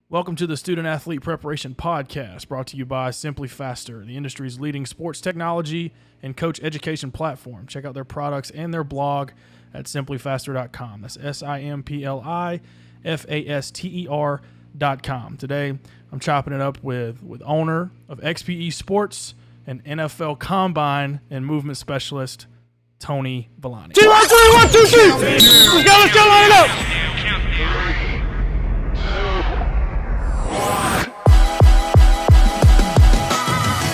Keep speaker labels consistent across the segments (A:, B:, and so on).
A: Welcome to the Student Athlete Preparation Podcast, brought to you by Simply Faster, the industry's leading sports technology and coach education platform. Check out their products and their blog at simplyfaster.com. That's simplifaster.com. Today, I'm chopping it up with owner of XPE Sports and NFL Combine and movement specialist, Tony Villani.
B: 2, 1, 3, 1, 2, 3. Let's go, line it up.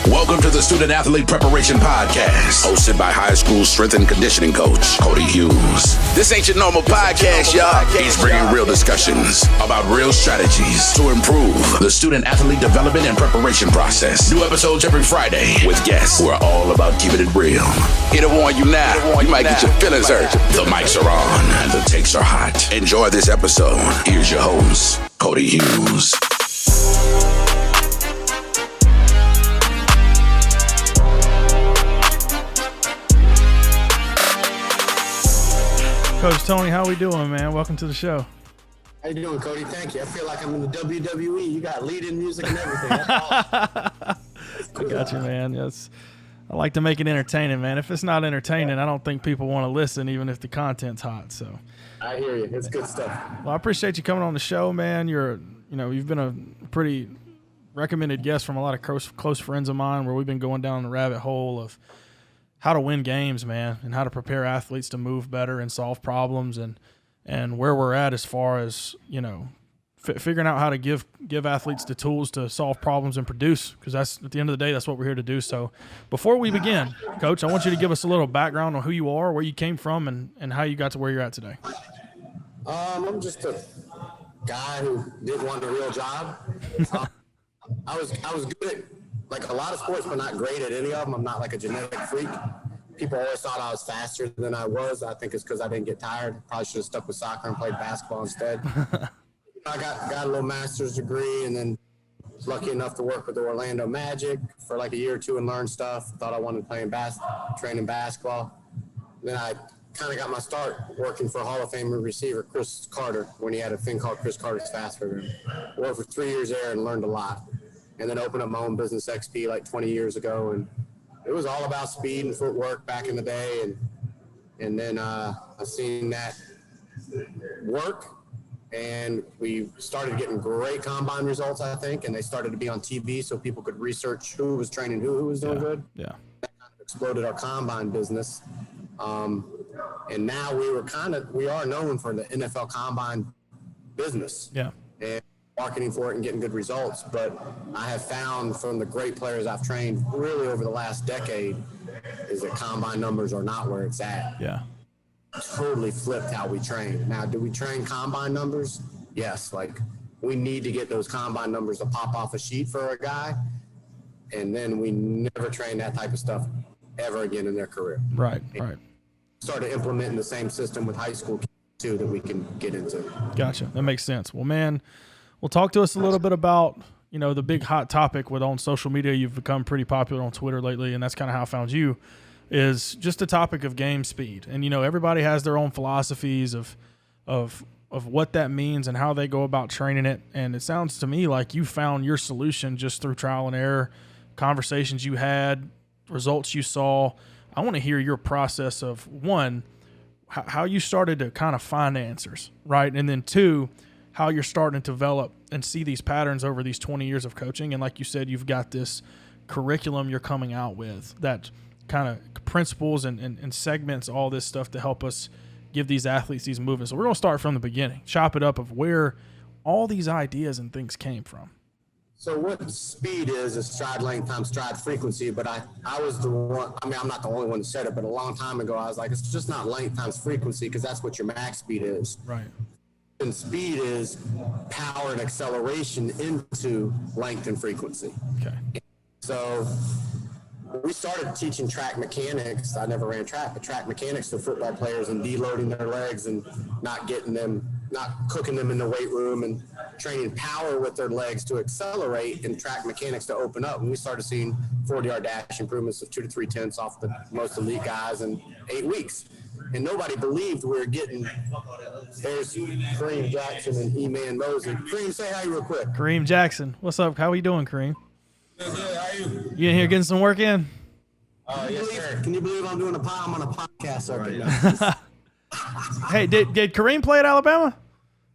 C: Welcome to the Student Athlete Preparation Podcast, hosted by high school strength and conditioning coach, Cody Hughes. This ain't your normal podcast, y'all. He's bringing real discussions about real strategies to improve the student athlete development and preparation process. New episodes every Friday with guests who are all about keeping it real. Here to warn you now, you might get your feelings hurt. The mics are on and the takes are hot. Enjoy this episode. Here's your host, Cody Hughes.
A: Coach Tony, how we doing, man? Welcome to the show.
D: How you doing, Cody? Thank you. I feel like I'm in the WWE. You got lead-in music and everything. That's awesome.
A: I got you, man. Yes, I like to make it entertaining, man. If it's not entertaining, I don't think people want to listen, even if the content's hot. So
D: I hear you. It's good stuff.
A: Well, I appreciate you coming on the show, man. You've been a pretty recommended guest from a lot of close friends of mine, where we've been going down the rabbit hole of how to win games, man, and how to prepare athletes to move better and solve problems, and where we're at as far as, figuring out how to give athletes the tools to solve problems and produce, because that's, at the end of the day, that's what we're here to do. So before we begin, Coach, I want you to give us a little background on who you are, where you came from, and how you got to where you're at today.
D: I'm just a guy who didn't want a real job. I was good at like a lot of sports, but not great at any of them. I'm not like a genetic freak. People always thought I was faster than I was. I think it's because I didn't get tired. Probably should have stuck with soccer and played basketball instead. I got a little master's degree, and then was lucky enough to work with the Orlando Magic for like a year or two and learn stuff. Thought I wanted to play training basketball. Then I kind of got my start working for Hall of Fame receiver Chris Carter when he had a thing called Chris Carter's Fast Program. Worked for 3 years there and learned a lot. And then opened up my own business, XP, like 20 years ago. And it was all about speed and footwork back in the day. And then I've seen that work. And we started getting great combine results, I think. And they started to be on TV so people could research who was training who was doing good.
A: Yeah.
D: That kind of exploded our combine business. And now we are known for the NFL combine business.
A: Yeah.
D: And marketing for it and getting good results. But I have found from the great players I've trained really over the last decade is that combine numbers are not where it's at.
A: Yeah.
D: Totally flipped how we train. Now, do we train combine numbers? Yes. Like, we need to get those combine numbers to pop off a sheet for a guy, and then we never train that type of stuff ever again in their career.
A: Right.
D: Started implementing the same system with high school kids too that we can get into.
A: Gotcha. That makes sense. Well, man, well, talk to us a little bit about, the big hot topic on social media. You've become pretty popular on Twitter lately, and that's kind of how I found you, is just the topic of game speed. And, everybody has their own philosophies of what that means and how they go about training it. And it sounds to me like you found your solution just through trial and error, conversations you had, results you saw. I want to hear your process of, one, how you started to kind of find answers, right? And then two, how you're starting to develop and see these patterns over these 20 years of coaching. And like you said, you've got this curriculum you're coming out with that kind of principles and segments all this stuff to help us give these athletes these movements. So we're going to start from the beginning, chop it up of where all these ideas and things came from.
D: So what speed is stride length times stride frequency, but I was the one, I'm not the only one that said it, but a long time ago, I was like, it's just not length times frequency, because that's what your max speed is.
A: Right.
D: And speed is power and acceleration into length and frequency.
A: Okay.
D: So we started teaching track mechanics. I never ran track, but track mechanics to football players and deloading their legs and not cooking them in the weight room, and training power with their legs to accelerate and track mechanics to open up. And we started seeing 40-yard dash improvements of 2 to 3 tenths off the most elite guys in 8 weeks. and nobody believed we were getting. There's Kareem Jackson and E-Man Mosley. Kareem, say hi real quick.
A: Kareem Jackson. What's up? How are you doing, Kareem?
D: Good, how are you?
A: You in here getting some work in?
D: Yes, sir. Can you believe I'm doing I'm on a podcast circuit?
A: Hey, did Kareem play at Alabama?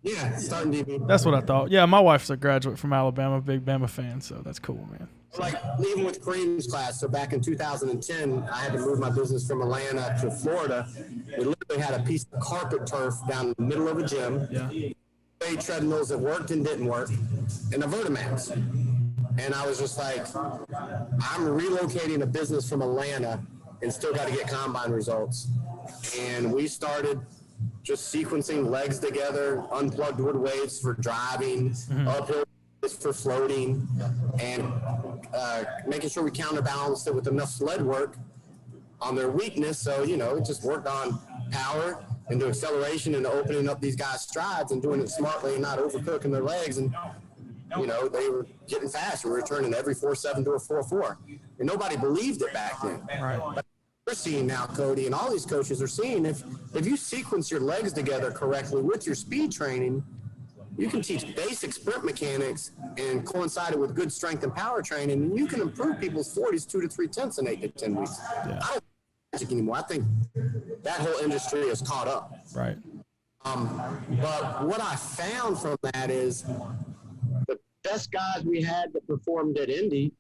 D: Yeah, starting DB.
A: That's what I thought. Yeah, my wife's a graduate from Alabama, big Bama fan, so that's cool, man.
D: Like leaving with Kareem's class. So back in 2010, I had to move my business from Atlanta to Florida. We literally had a piece of carpet turf down the middle of a gym.
A: Yeah.
D: Treadmills that worked and didn't work, and a Vertimax. And I was just like, I'm relocating a business from Atlanta and still got to get combine results. And we started just sequencing legs together, unplugged wood weights for driving, uphill for floating, and making sure we counterbalanced it with enough sled work on their weakness. So, it just worked on power into acceleration and opening up these guys' strides and doing it smartly and not overcooking their legs. And, they were getting faster. We were turning every 4.7 to a 4.4. And nobody believed it back then.
A: Right.
D: But we're seeing now, Cody, and all these coaches are seeing if you sequence your legs together correctly with your speed training, you can teach basic sprint mechanics and coincide it with good strength and power training, and you can improve people's 40s 2 to 3 tenths in 8 to 10 weeks.
A: Yeah.
D: I don't think anymore. I think that whole industry is caught up.
A: Right.
D: But what I found from that is the best guys we had that performed at Indy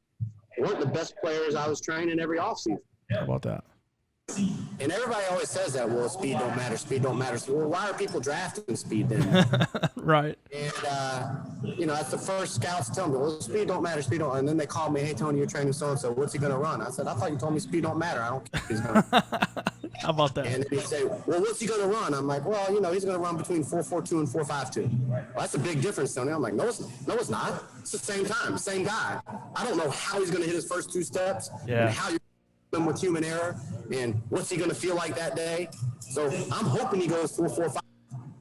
D: weren't the best players I was training every offseason.
A: How about that?
D: And everybody always says that, well, speed don't matter, speed don't matter. So, well, why are people drafting speed then?
A: Right.
D: And, that's the first scouts tell me, well, speed don't matter, speed don't. And then they call me, hey, Tony, you're training so-and-so. What's he going to run? I said, I thought you told me speed don't matter. I don't care if he's going to.
A: How about that?
D: And then they say, well, what's he going to run? I'm like, well, he's going to run between 4.42 and 4.52. Well, that's a big difference, Tony. I'm like, no, it's not. It's the same time, same guy. I don't know how he's going to hit his first 2 steps and how you're him with human error and what's he going to feel like that day. So I'm hoping he goes 4.45.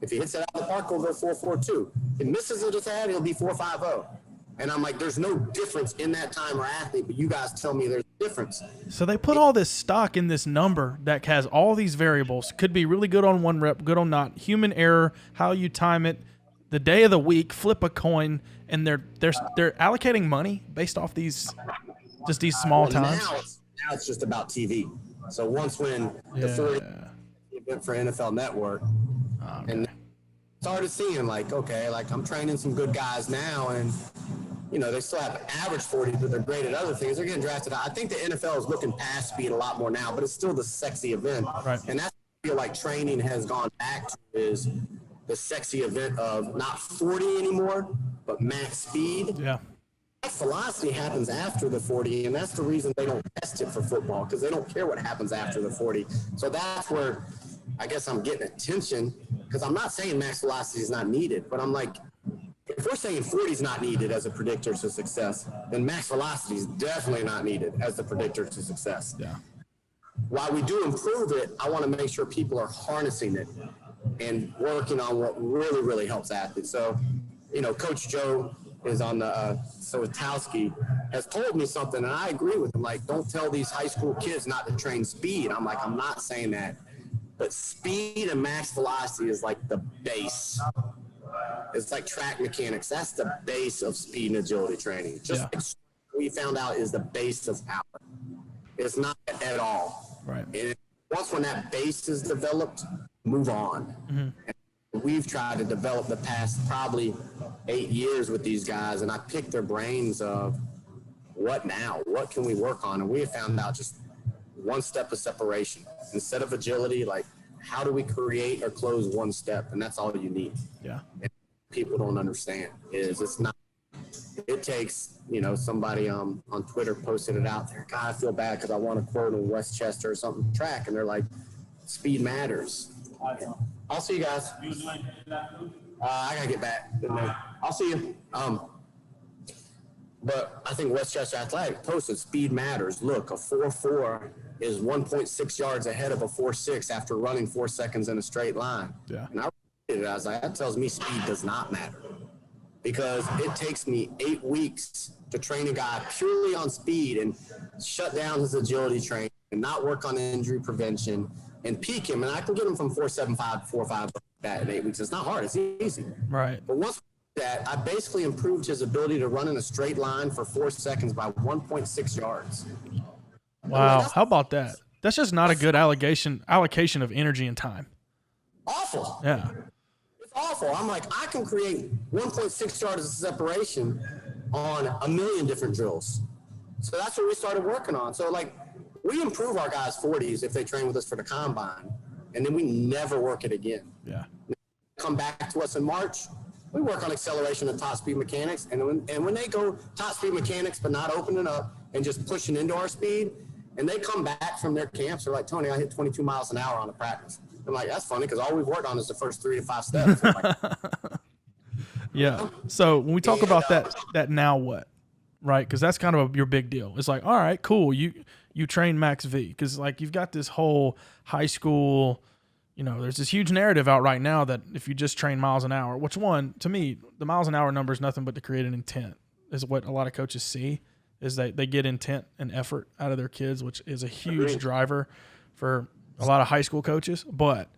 D: If he hits it out of the park, he'll go 4.42. If he misses it a tad, he'll be 4.50. And I'm like, there's no difference in that time or athlete, but you guys tell me there's a difference.
A: So they put all this stock in this number that has all these variables. Could be really good on one rep, good on not. Human error, how you time it, the day of the week, flip a coin, and they're allocating money based off these small times.
D: Now it's just about TV. So once when the 40 event for NFL Network, and started seeing I'm training some good guys now, and they still have average 40, but they're great at other things. They're getting drafted. I think the NFL is looking past speed a lot more now, but it's still the sexy event.
A: Right.
D: And that's what I feel like training has gone back to, is the sexy event of not 40 anymore, but max speed.
A: Yeah.
D: Velocity happens after the 40, and that's the reason they don't test it for football, because they don't care what happens after the 40. So that's where I guess I'm getting attention, because I'm not saying max velocity is not needed, but I'm like, if we're saying 40 is not needed as a predictor to success, then max velocity is definitely not needed as the predictor to success.
A: Yeah.
D: While we do improve it, I want to make sure people are harnessing it and working on what really, really helps athletes. So, Coach Joe is on the Sowatowski has told me something, and I agree with him. Like, don't tell these high school kids not to train speed. I'm like, I'm not saying that, but speed and max velocity is like the base. It's like track mechanics. That's the base of speed and agility training. Just like we found out is the base of power. It's not at all.
A: Right.
D: And once when that base is developed, move on. Mm-hmm. We've tried to develop the past probably 8 years with these guys, and I picked their brains of what now? What can we work on? And we have found out just one step of separation. Instead of agility, like, how do we create or close one step? And that's all you need.
A: Yeah.
D: And people don't understand is it's not, it takes, somebody on Twitter posted it out there. God, I feel bad because I want to quote in Westchester or something track, and they're like, speed matters. I'll see you guys. I gotta get back. I'll see you. But I think Westchester Athletic posted speed matters. Look, a 4.4 is 1.6 yards ahead of a 4.6 after running 4 seconds in a straight line.
A: Yeah.
D: And I read it, I was like, that tells me speed does not matter, because it takes me 8 weeks to train a guy purely on speed and shut down his agility training and not work on injury prevention and peak him, and I can get him from 4.75 to 4.5 that in 8 weeks. It's not hard. It's easy.
A: Right.
D: But once that, I basically improved his ability to run in a straight line for 4 seconds by 1.6 yards.
A: Wow. How about that? That's just not a good allocation of energy and time.
D: Awful.
A: Yeah.
D: It's awful. I'm like, I can create 1.6 yards of separation on a million different drills. So that's what we started working on. So, like, we improve our guys' 40s if they train with us for the combine, and then we never work it again.
A: Yeah.
D: Come back to us in March, we work on acceleration and top speed mechanics, and when they go top speed mechanics but not opening up and just pushing into our speed, and they come back from their camps, they're like, Tony, I hit 22 miles an hour on the practice. I'm like, that's funny because all we've worked on is the first 3 to 5 steps. Like,
A: yeah. So when we talk about that now what, right? Because that's kind of your big deal. It's like, all right, cool. You train Max V because like you've got this whole high school, there's this huge narrative out right now that if you just train miles an hour, which one, to me, the miles an hour number is nothing but to create an intent is what a lot of coaches see is that they get intent and effort out of their kids, which is a huge driver for a lot of high school coaches. But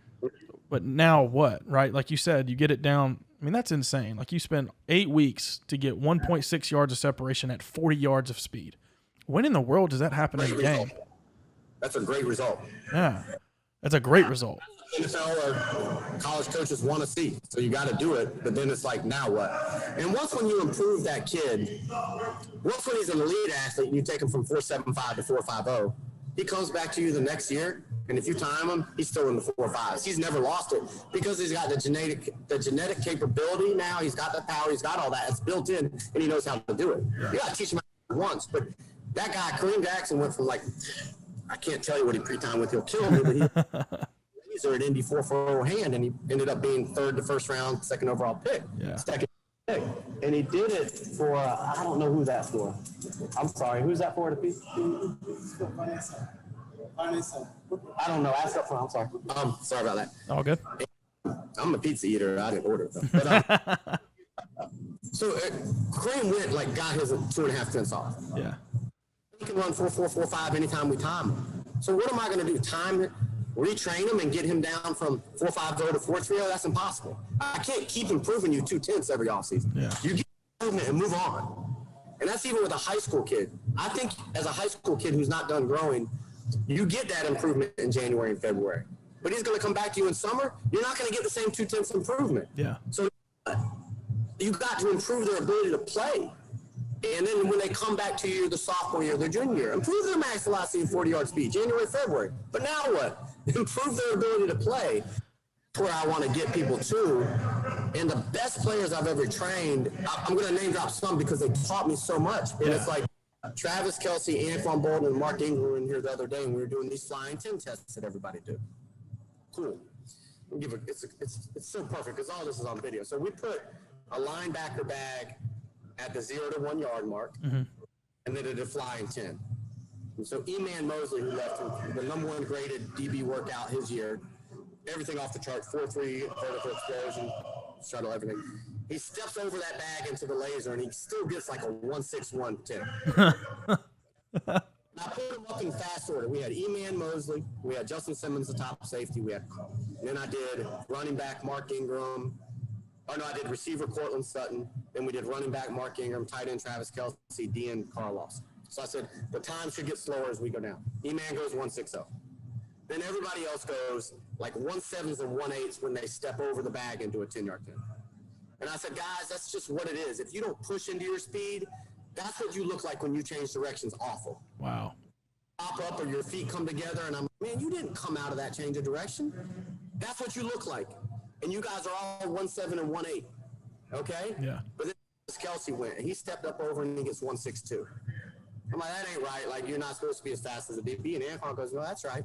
A: now what, right? Like you said, you get it down. I mean, that's insane. Like you spend 8 weeks to get 1.6 yards of separation at 40 yards of speed. When in the world does that happen in a game?
D: That's a great result.
A: Yeah, that's a great result.
D: NFL or college coaches want to see, so you got to do it. But then it's like, now what? And when you improve that kid, when he's an elite athlete and you take him from 4.75 to 4.50, he comes back to you the next year, and if you time him, he's still in the 4.5s. He's never lost it because he's got the genetic capability now. He's got the power. He's got all that. It's built in, and he knows how to do it. You got to teach him once. But that guy, Kareem Jackson, went from like, I can't tell you what he pre-timed with. He'll kill me, but he's an Indy 4.40 hand, and he ended up being third the first round, second overall pick.
A: Yeah.
D: Second pick. And he did it for, I don't know who that's for. I'm sorry. Who's that for? I don't know. Ask up front. I'm sorry. Sorry about that.
A: All good.
D: I'm a pizza eater. I didn't order it though. But, so Kareem went got his 2.5 tenths off.
A: Yeah.
D: He can run 4.45 anytime we time him. So what am I going to do? Time it, retrain him, and get him down from 4.50 to 4.30? That's impossible. I can't keep improving you 2 tenths every offseason.
A: Yeah.
D: You get improvement and move on. And that's even with a high school kid. I think as a high school kid who's not done growing, you get that improvement in January and February. But he's going to come back to you in summer. You're not going to get the same 2 tenths improvement.
A: Yeah.
D: So you got to improve their ability to play. And then when they come back to you the sophomore year, their junior year, improve their max velocity and 40-yard speed, January, February. But now what? Improve their ability to play. That's where I want to get people to. And the best players I've ever trained, I'm going to name drop some because they taught me so much. And it's like Travis Kelce, Antoine Bolden, and Mark Ingram were in here the other day, and we were doing these flying 10 tests that everybody do. Cool. It's so perfect because all this is on video. So we put a linebacker bag at the 0 to 1 yard mark, and then at a flying 10. And so E-Man Mosley, who left the #1 graded DB workout his year, everything off the chart, 4.3 vertical explosion, shuttle, everything. He steps over that bag into the laser, and he still gets like a 1.61 10. I put him up in fast order. We had E-Man Mosley, we had Justin Simmons, the top safety, and then I did running back Mark Ingram. I did receiver Cortland Sutton. Then we did running back Mark Ingram, tight end Travis Kelce, DN Carl Lawson. So I said the time should get slower as we go down. E-Man goes 1.60. Then everybody else goes like 1.7s and 1.8s when they step over the bag into a 10-yard 10. And I said, guys, that's just what it is. If you don't push into your speed, that's what you look like when you change directions. Awful.
A: Wow.
D: Pop up or your feet come together, and I'm like, man, you didn't come out of that change of direction. That's what you look like. And you guys are all 1.7 and 1.8, okay?
A: Yeah.
D: But then Kelce went, and he stepped up over, and he gets 1.62. I'm like, that ain't right. Like, you're not supposed to be as fast as a DB. And Antoine goes, no, that's right.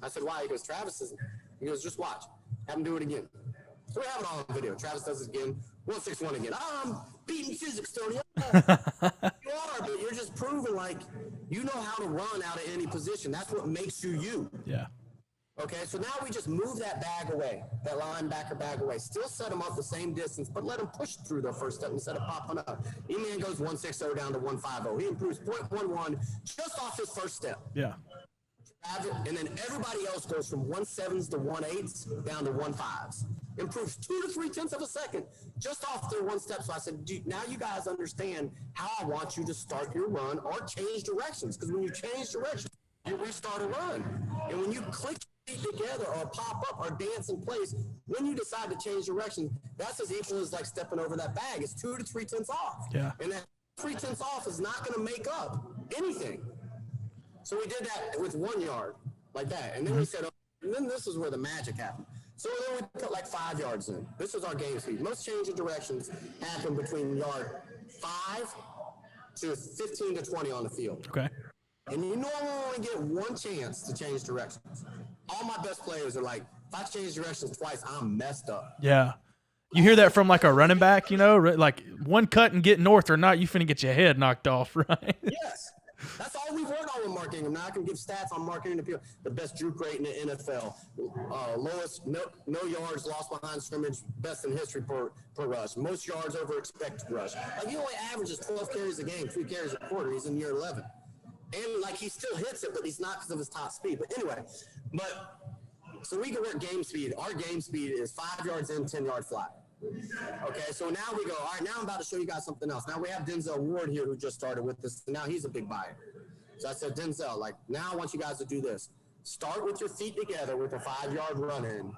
D: I said, why? He goes, Travis isn't. He goes, just watch. Have him do it again. So we have it all on video. Travis does it again. 1.61 again. I'm beating physics, Tony. You are, but you're just proving, like, you know how to run out of any position. That's what makes you you.
A: Yeah.
D: Okay, so now we just move that bag away, that linebacker bag away. Still set them up the same distance, but let them push through their first step instead of popping up. E-Man goes 1.60 down to 1.50. He improves 0.11 just off his first step.
A: Yeah.
D: And then everybody else goes from 1.7s to 1.8s down to 1.5s. Improves 2 to 3 tenths of a second just off their one step. So I said, now you guys understand how I want you to start your run or change directions. Because when you change directions, you restart a run. And when you click together or pop up or dance in place, when you decide to change direction, that's as equal as like stepping over that bag. It's 2 to 3 tenths off.
A: Yeah.
D: And that 3 tenths off is not going to make up anything. So we did that with 1 yard, like that. And then we said, and then this is where the magic happened. So then we put like 5 yards in. This is our game speed. Most change of directions happen between yard 5 to 15 to 20 on the field.
A: Okay.
D: And you normally only get one chance to change directions. All my best players are like, if I change directions twice, I'm messed up.
A: Yeah. You hear that from like a running back, you know, like one cut and get north or not, you finna get your head knocked off, right?
D: Yes. That's all we've worked on with Mark Ingram. Now I can give stats on Mark Ingram. The best juke rate in the NFL. Lowest no yards lost behind scrimmage. Best in history per rush. Most yards over expected rush. Like he only averages 12 carries a game, 3 carries a quarter. He's in year 11. And like he still hits it, but he's not because of his top speed. But anyway, so we can work game speed. Our game speed is 5 yards in, 10-yard flat. Okay, so now we go, all right, now I'm about to show you guys something else. Now we have Denzel Ward here who just started with this. Now he's a big buyer. So I said, Denzel, like, now I want you guys to do this. Start with your feet together with a 5-yard run in.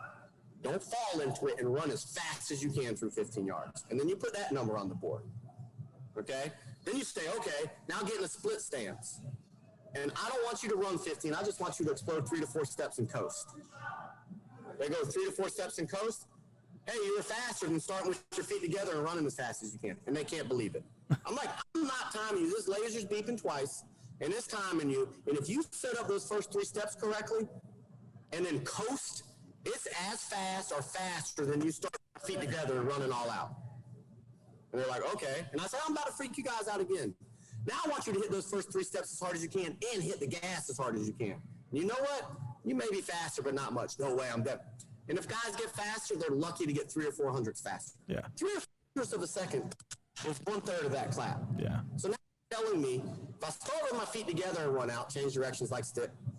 D: Don't fall into it and run as fast as you can through 15 yards. And then you put that number on the board. Okay? Then you say, okay, now get in a split stance. And I don't want you to run 15. I just want you to explode 3 to 4 steps and coast. They go 3 to 4 steps and coast. Hey, you were faster than starting with your feet together and running as fast as you can. And they can't believe it. I'm like, I'm not timing you. This laser's beeping twice, and it's timing you. And if you set up those first 3 steps correctly and then coast, it's as fast or faster than you start feet together and running all out. And they're like, okay. And I said, I'm about to freak you guys out again. Now I want you to hit those first 3 steps as hard as you can and hit the gas as hard as you can. And you know what? You may be faster, but not much. No way, I'm dead. And if guys get faster, they're lucky to get 3 or 4 hundredths faster.
A: Yeah.
D: 3 or 4 hundredths of a second is 1/3 of that clap.
A: Yeah.
D: So now you're telling me if I start with my feet together and run out, change directions like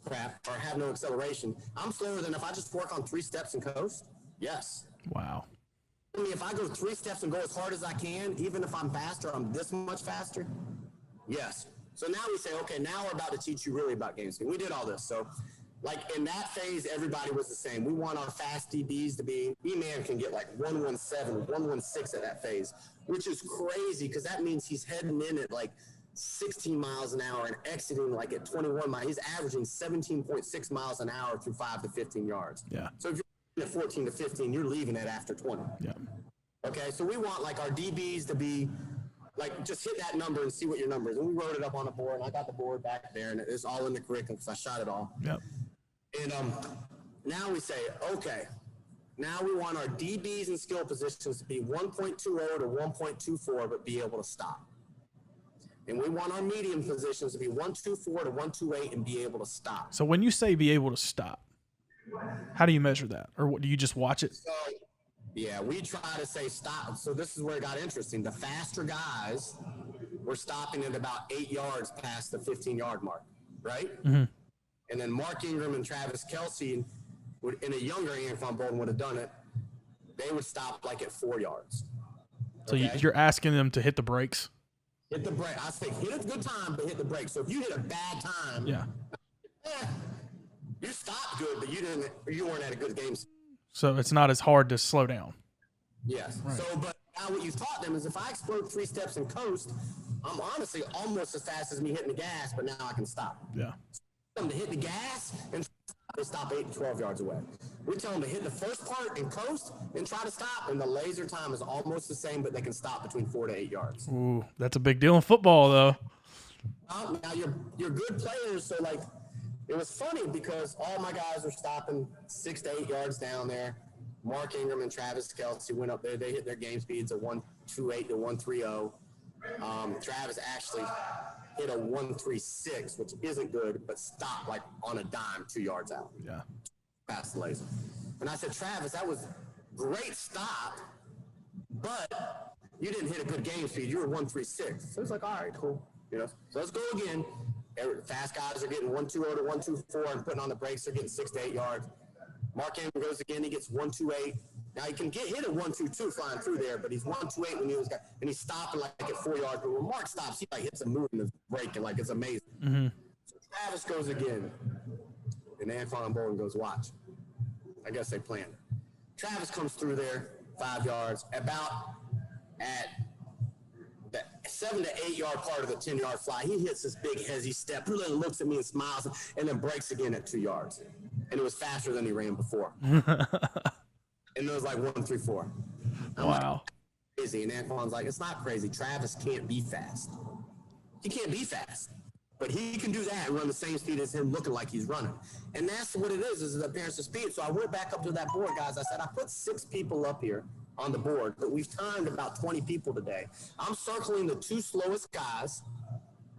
D: crap, or have no acceleration, I'm slower than if I just work on 3 steps and coast? Yes.
A: Wow.
D: I mean, if I go 3 steps and go as hard as I can, even if I'm faster, I'm this much faster? Yes. So now we say, okay, now we're about to teach you really about game speed. We did all this. So, like, in that phase, everybody was the same. We want our fast DBs to be, E-Man can get like 117, 116 at that phase, which is crazy because that means he's heading in at like 16 miles an hour and exiting like at 21 miles. He's averaging 17.6 miles an hour through 5 to 15 yards.
A: Yeah.
D: So if you're at 14 to 15, you're leaving it after 20.
A: Yeah.
D: Okay, so we want like our DBs to be like, just hit that number and see what your number is. And we wrote it up on a board, and I got the board back there, and it's all in the curriculum because I shot it all.
A: Yep.
D: And now we say, okay, now we want our DBs and skill positions to be 1.20 to 1.24, but be able to stop. And we want our medium positions to be 1.24 to 1.28 and be able to stop.
A: So when you say be able to stop, how do you measure that? Or what, do you just watch it?
D: So, yeah, we try to say stop. So this is where it got interesting. The faster guys were stopping at about 8 yards past the 15-yard mark, right?
A: Mm-hmm.
D: And then Mark Ingram and Travis Kelce, in a younger Anquan Bolden would have done it, they would stop like at 4 yards.
A: So
D: okay?
A: you're asking them to hit the brakes?
D: Hit the brake. I say hit a good time, but hit the brakes. So if you hit a bad time,
A: Yeah.
D: You stopped good, but you weren't at a good game.
A: So it's not as hard to slow down.
D: Yes. Right. So, but now what you've taught them is if I explode 3 steps and coast, I'm honestly almost as fast as me hitting the gas, but now I can stop.
A: Yeah.
D: Them to hit the gas and they stop 8 to 12 yards away. We tell them to hit the first part and coast and try to stop, and the laser time is almost the same, but they can stop between 4 to 8 yards.
A: Ooh, that's a big deal in football, though.
D: Now you're good players, so like it was funny because all my guys were stopping 6 to 8 yards down there. Mark Ingram and Travis Kelce went up there. They hit their game speeds of 1.28 to 1.30. Travis actually hit a 1.36, which isn't good, but stopped like on a dime 2 yards out.
A: Yeah.
D: Past the laser. And I said, Travis, that was great stop, but you didn't hit a good game speed. You were 1.36. So it's like, all right, cool. You know, so let's go again. Fast guys are getting 1.20 to 1.24 and putting on the brakes. They're getting 6 to 8 yards. Mark Ingram goes again. He gets 1.28. Now he can get hit at 1.22 flying through there, but he's 1.28 when he was, and he's stopping like at 4 yards. But when Mark stops, he like hits a move and is breaking like it's amazing.
A: Mm-hmm.
D: So Travis goes again, and Anquan Bolden goes, watch. I guess they planned it. Travis comes through there, 5 yards, about at the 7 to 8 yard part of the 10-yard fly. He hits this big hezzy step. He looks at me and smiles, and then breaks again at 2 yards. And it was faster than he ran before. And it was like 1.34.
A: Wow.
D: Crazy. And Anquan's like, it's not crazy. Travis can't be fast. He can't be fast. But he can do that and run the same speed as him looking like he's running. And that's what it is the appearance of speed. So I went back up to that board, guys. I said, I put 6 people up here on the board, but we've timed about 20 people today. I'm circling the 2 slowest guys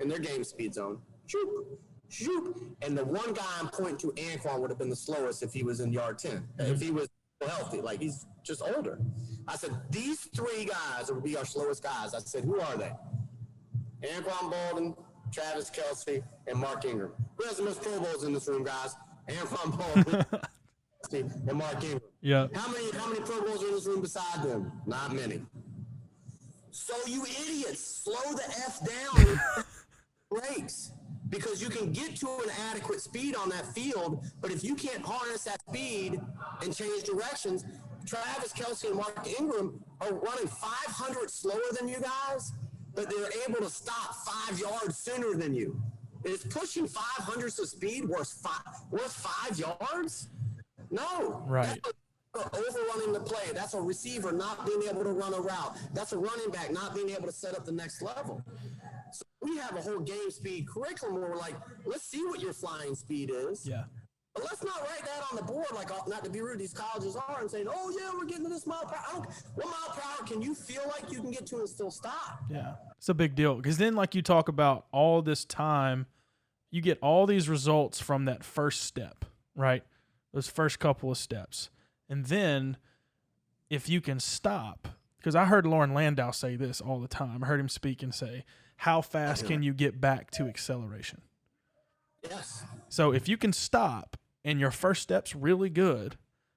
D: in their game speed zone. Shoop, shoop. And the one guy I'm pointing to, Anquan, would have been the slowest if he was in yard 10. If he was healthy, like he's just older. I said, these 3 guys would be our slowest guys. I said, who are they? Anquan Bolden, Travis Kelce, and Mark Ingram. Who has the most Pro Bowls in this room, guys? Anquan Bolden and Mark Ingram.
A: Yeah.
D: How many Pro Bowls are in this room beside them? Not many. So you idiots, slow the F down and brakes. Because you can get to an adequate speed on that field, but if you can't harness that speed and change directions, Travis Kelce and Mark Ingram are running 500 slower than you guys, but they're able to stop 5 yards sooner than you. Is pushing 500s of speed worth 5 yards? No.
A: Right.
D: That's overrunning the play. That's a receiver not being able to run a route. That's a running back not being able to set up the next level. So we have a whole game speed curriculum where we're like, let's see what your flying speed is.
A: Yeah.
D: But let's not write that on the board, like, not to be rude, these colleges are, and saying, oh, yeah, we're getting to this mile per hour. What mile per hour can you feel like you can get to and still stop?
A: Yeah. It's a big deal. Because then, like you talk about all this time, you get all these results from that first step, right? Those first couple of steps. And then if you can stop, because I heard Lauren Landau say this all the time. I heard him speak and say, how fast can you get back to acceleration?
D: Yes.
A: So if you can stop and your first step's really good,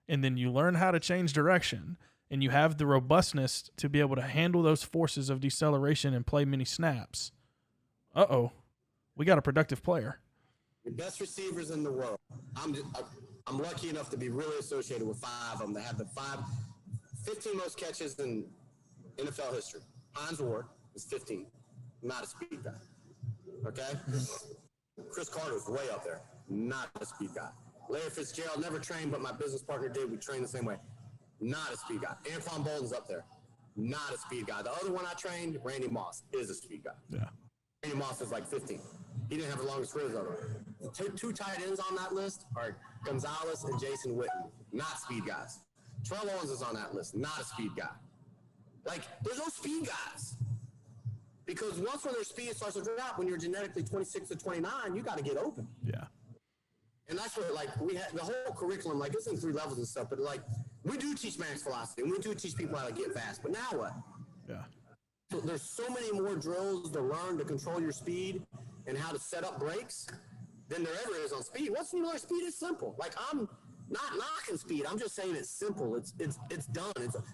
A: and then you learn how to change direction, and you have the robustness to be able to handle those forces of deceleration and play many snaps, we got a productive player.
D: The best receivers in the world. I'm lucky enough to be really associated with 5 of them that have the 15 most catches in NFL history. Hines Ward is 15. Not a speed guy. Okay? Chris Carter's way up there. Not a speed guy. Larry Fitzgerald never trained, but my business partner did. We trained the same way. Not a speed guy. Anquan Bolden's up there. Not a speed guy. The other one I trained, Randy Moss, is a speed guy.
A: Yeah.
D: Randy Moss is like 15. He didn't have the longest career as other. The 2 tight ends on that list are Gonzalez and Jason Witten. Not speed guys. Terrell Owens is on that list. Not a speed guy. Like, there's no speed guys. Because once when their speed starts to drop, when you're genetically 26 to 29, you got to get open.
A: Yeah.
D: And that's what, like, we had the whole curriculum, like, it's in 3 levels and stuff, but, like, we do teach max velocity, and we do teach people how to get fast, but now what?
A: Yeah.
D: So there's so many more drills to learn to control your speed and how to set up brakes than there ever is on speed. Once you learn speed, it's simple. Like, I'm not knocking speed. I'm just saying it's simple. It's done.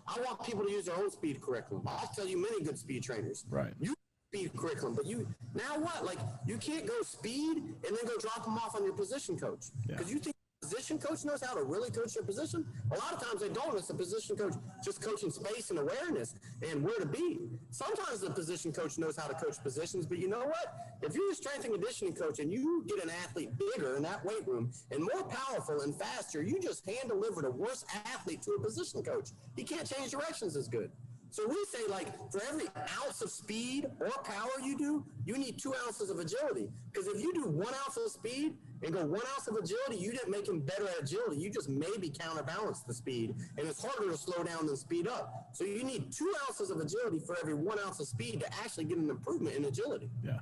D: I want people to use their own speed curriculum. I'll tell you many good speed trainers.
A: Right.
D: You speed curriculum, but now what? Like, you can't go speed and then go drop them off on your position coach. Because you think the position coach knows how to really coach your position? A lot of times they don't. It's the position coach just coaching space and awareness and where to be. Sometimes the position coach knows how to coach positions, but you know what? If you're a strength and conditioning coach and you get an athlete bigger in that weight room and more powerful and faster, you just hand-delivered a worse athlete to a position coach. He can't change directions as good. So we say, like, for every ounce of speed or power you do, you need 2 ounces of agility. Because if you do 1 ounce of speed and go 1 ounce of agility, you didn't make him better at agility. You just maybe counterbalance the speed. And it's harder to slow down than speed up. So you need 2 ounces of agility for every 1 ounce of speed to actually get an improvement in agility.
A: Yeah.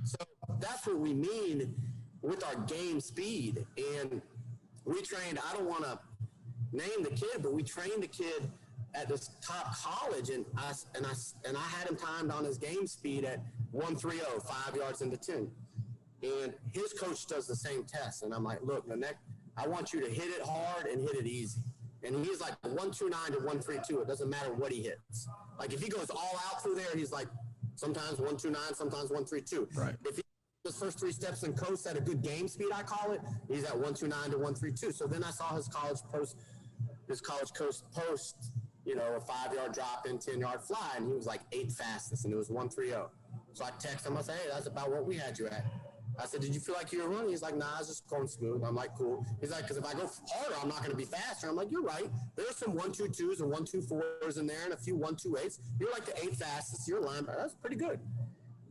D: So that's what we mean with our game speed. And we trained, I don't want to name the kid, but we trained the kid at this top college, and I had him timed on his game speed at 1.30, 5 yards into 10. And his coach does the same test. And I'm like, look, I want you to hit it hard and hit it easy. And he's like 129 to 132. It doesn't matter what he hits. Like if he goes all out through there, he's like sometimes 129, sometimes 132.
A: Right.
D: If he his first 3 steps and coast at a good game speed, I call it, he's at 129 to 132. So then I saw his college coast post, a 5-yard drop in, 10-yard fly, and he was like 8th fastest, and it was 130. So I text him, I say, hey, that's about what we had you at. I said, did you feel like you were running? He's like, nah, I was just going smooth. I'm like, cool. He's like, because if I go harder, I'm not going to be faster. I'm like, you're right. There's some 122s and 124s in there and a few 128s. You're like the 8th fastest. You're a linebacker. That's pretty good.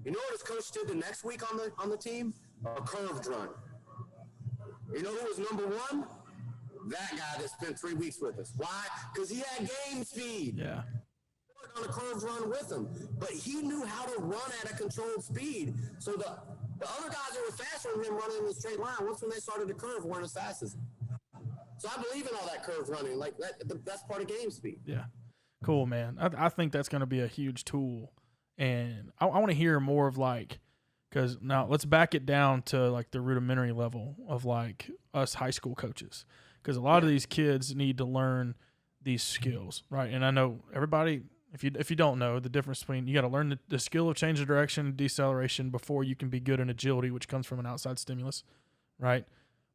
D: You know what his coach did the next week on the team? A curved run. You know who was number 1? That guy that spent 3 weeks with us. Why? Because he had game speed.
A: Yeah.
D: On a curved run with him, but he knew how to run at a controlled speed. So the other guys that were faster than him running in the straight line, once when they started to curve, weren't as fast as him. So I believe in all that curved running. Like that's part of game speed.
A: Yeah. Cool, man. I think that's going to be a huge tool. And I want to hear more of because now let's back it down to like the rudimentary level of like us high school coaches. Because a lot of these kids need to learn these skills, right? And I know everybody, if you don't know the difference between, you got to learn the skill of change of direction and deceleration before you can be good in agility, which comes from an outside stimulus, right?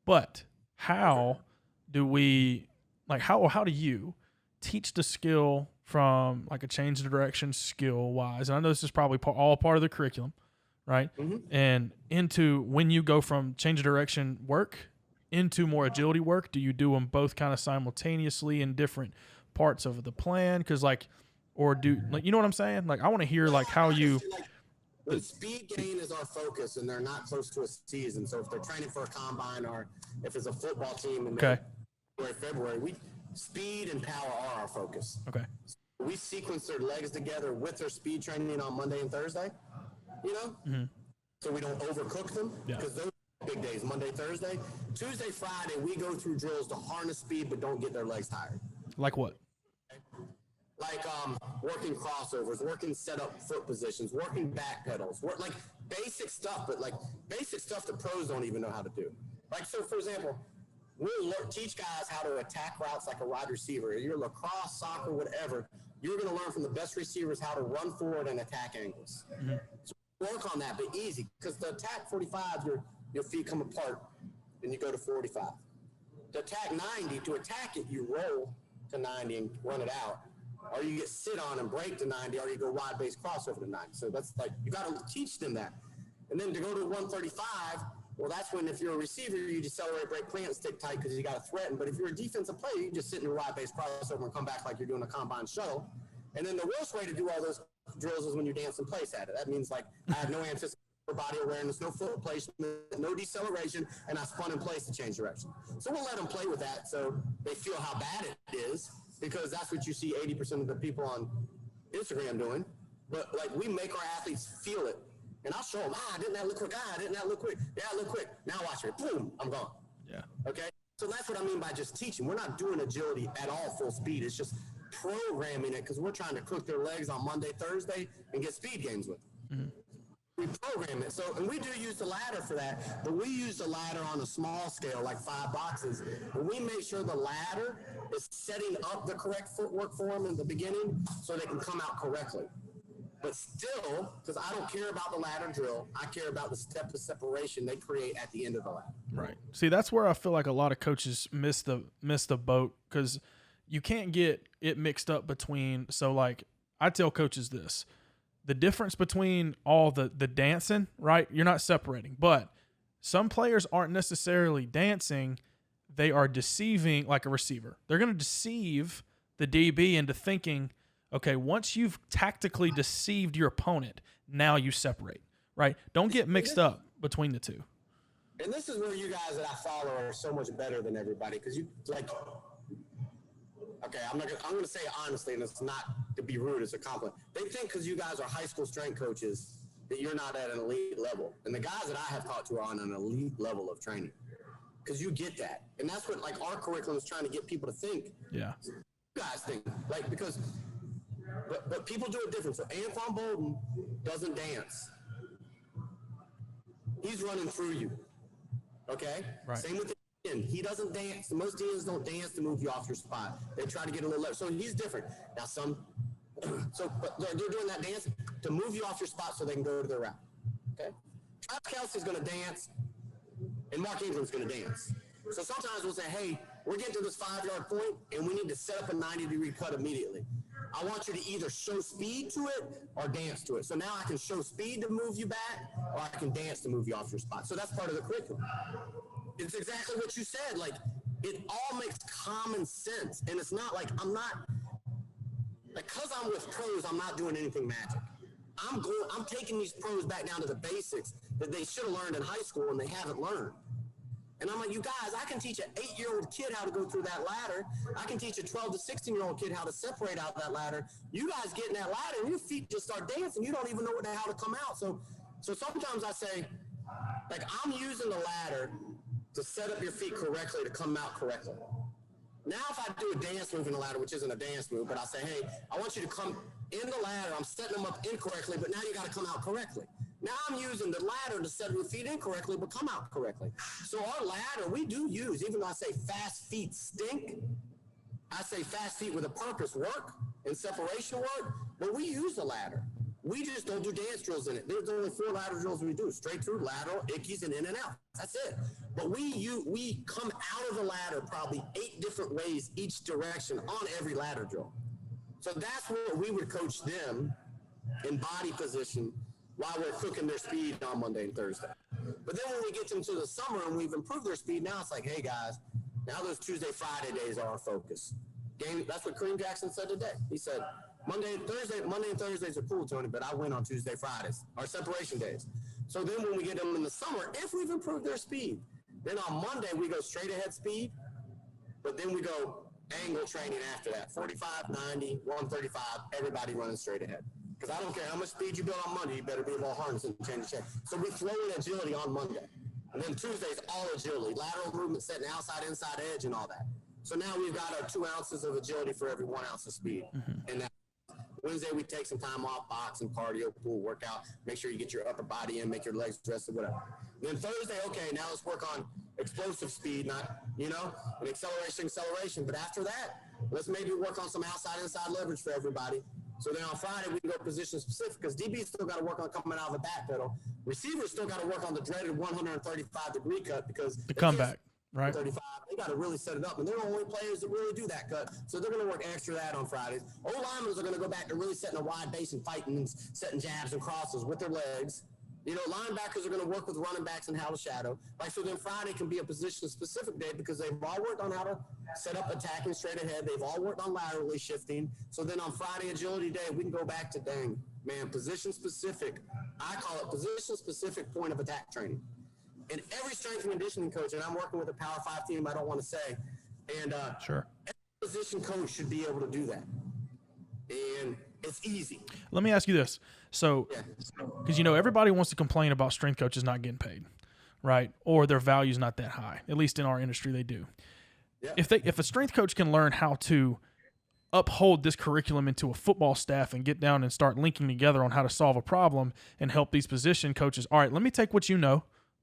A: But how do we, how do you teach the skill from like a change of direction skill wise? And I know this is probably all part of the curriculum, right? Mm-hmm. And into when you go from change of direction work into more agility work, do you do them both kind of simultaneously in different parts of the plan? Because or do you know what I'm saying? Like I want to hear how you.
D: The speed gain is our focus, and they're not close to a season. So if they're training for a combine, or if it's a football team in February, speed and power are our focus.
A: Okay.
D: So we sequence their legs together with their speed training on Monday and Thursday.
A: Mm-hmm.
D: So we don't overcook them because those are big days. Monday, Thursday, Tuesday, Friday, we go through drills to harness speed but don't get their legs tired.
A: Like what?
D: Like working crossovers, working setup foot positions, working back pedals, like basic stuff, but like basic stuff that pros don't even know how to do. Like, so for example, we'll teach guys how to attack routes like a wide receiver. You're lacrosse, soccer, whatever. You're going to learn from the best receivers how to run forward and attack angles. Mm-hmm. So work on that, but easy, because to attack 45, your feet come apart and you go to 45. To attack 90, to attack it, you roll to 90 and run it out. Or you get sit on and break to 90, or you go wide base crossover to 90. So that's like, you got to teach them that. And then to go to 135, well, that's when if you're a receiver, you decelerate, break, plant, stick tight because you got to threaten. But if you're a defensive player, you just sit in your wide base crossover and come back like you're doing a combine shuttle. And then the worst way to do all those drills is when you dance in place at it. That means like I have no anticipation for body awareness, no foot placement, no deceleration, and I spun in place to change direction. So we'll let them play with that so they feel how bad it is, because that's what you see 80% of the people on Instagram doing. But like we make our athletes feel it. And I'll show them, didn't that look quick? Didn't that look quick? Yeah, it looked quick. Now watch it. Boom, I'm gone.
A: Yeah.
D: Okay? So that's what I mean by just teaching. We're not doing agility at all full speed. It's just programming it because we're trying to cook their legs on Monday, Thursday, and get speed gains with them. Mm-hmm. We program it. So, and we do use the ladder for that, but we use the ladder on a small scale, like 5 boxes. And we make sure the ladder is setting up the correct footwork for them in the beginning so they can come out correctly. But still, because I don't care about the ladder drill, I care about the step of separation they create at the end of the ladder.
A: Right. See, that's where I feel like a lot of coaches miss the boat, because you can't get it mixed up between. So, like, I tell coaches this: the difference between all the dancing, right? You're not separating, but some players aren't necessarily dancing; they are deceiving, like a receiver. They're going to deceive the DB into thinking, okay, once you've tactically deceived your opponent, now you separate, right? Don't get mixed up between the two.
D: And this is where you guys that I follow are so much better than everybody, because you, like, okay, I'm going to say it honestly, and it's not to be rude, it's a compliment. They think because you guys are high school strength coaches that you're not at an elite level. And the guys that I have talked to are on an elite level of training, because you get that. And that's what, like, our curriculum is trying to get people to think.
A: Yeah.
D: You guys think, like, because... But people do it different. So Anquan Bolden doesn't dance. he's running through you. Okay?
A: Right.
D: Same with the DN. He doesn't dance. Most DNs don't dance to move you off your spot. They try to get a little left. So he's different. Now but they're doing that dance to move you off your spot so they can go to their route. Okay? Travis Kelce's going to dance, and Mark Ingram's going to dance. So sometimes we'll say, hey, we're getting to this 5-yard point, and we need to set up a 90-degree cut immediately. I want you to either show speed to it or dance to it. So now I can show speed to move you back, or I can dance to move you off your spot. So that's part of the curriculum. It's exactly what you said. Like, it all makes common sense. And it's not like because I'm with pros, I'm not doing anything magic. I'm taking these pros back down to the basics that they should have learned in high school and they haven't learned. And I'm like, you guys, I can teach an 8-year-old kid how to go through that ladder. I can teach a 12 to 16-year-old kid how to separate out that ladder. You guys get in that ladder and your feet just start dancing. You don't even know how to come out. So sometimes I say, like, I'm using the ladder to set up your feet correctly to come out correctly. Now, if I do a dance move in the ladder, which isn't a dance move, but I say, hey, I want you to come in the ladder. I'm setting them up incorrectly, but now you got to come out correctly. Now I'm using the ladder to set your feet incorrectly, but come out correctly. So our ladder, we do use, even though I say fast feet stink, I say fast feet with a purpose work and separation work, but we use the ladder. We just don't do dance drills in it. There's only 4 ladder drills we do: straight through, lateral, ickies, and in and out. That's it. But we come out of the ladder probably 8 different ways each direction on every ladder drill. So that's where we would coach them in body position while we're cooking their speed on Monday and Thursday. But then when we get them to the summer and we've improved their speed, now it's like, hey guys, now those Tuesday, Friday days are our focus. That's what Kareem Jackson said today. He said, Monday and Thursdays are cool, Tony, but I win on Tuesday, Fridays, our separation days. So then when we get them in the summer, if we've improved their speed, then on Monday we go straight ahead speed, but then we go angle training after that, 45, 90, 135, everybody running straight ahead. Because I don't care how much speed you build on Monday, you better be able to harness and change the shape. So we throw in agility on Monday. And then Tuesday's all agility, lateral movement, setting outside, inside edge, and all that. So now we've got our 2 ounces of agility for every 1 ounce of speed. Mm-hmm. And that Wednesday, we take some time off, box and cardio, pool, workout, make sure you get your upper body in, make your legs rested, whatever. Then Thursday, okay, now let's work on explosive speed, not, an acceleration. But after that, let's maybe work on some outside, inside leverage for everybody. So then on Friday, we can go position specific because DB's still got to work on coming out of the back pedal. Receivers still got to work on the dreaded 135-degree cut because
A: the comeback, right?
D: 35, they got to really set it up. And they're the only players that really do that cut. So they're going to work extra that on Fridays. O-linemen are going to go back to really setting a wide base and fighting and setting jabs and crosses with their legs. Linebackers are going to work with running backs and how to shadow. So then Friday can be a position-specific day because they've all worked on how to set up attacking straight ahead. They've all worked on laterally shifting. So then on Friday, agility day, we can go back to, position-specific. I call it position-specific point of attack training. And every strength and conditioning coach, and I'm working with a Power 5 team, I don't want to say, and
A: sure,
D: every position coach should be able to do that. And it's easy.
A: Let me ask you this. So, because, everybody wants to complain about strength coaches not getting paid, right? Or their value's not that high. At least in our industry, they do. Yeah. If a strength coach can learn how to uphold this curriculum into a football staff and get down and start linking together on how to solve a problem and help these position coaches, all right, let me take what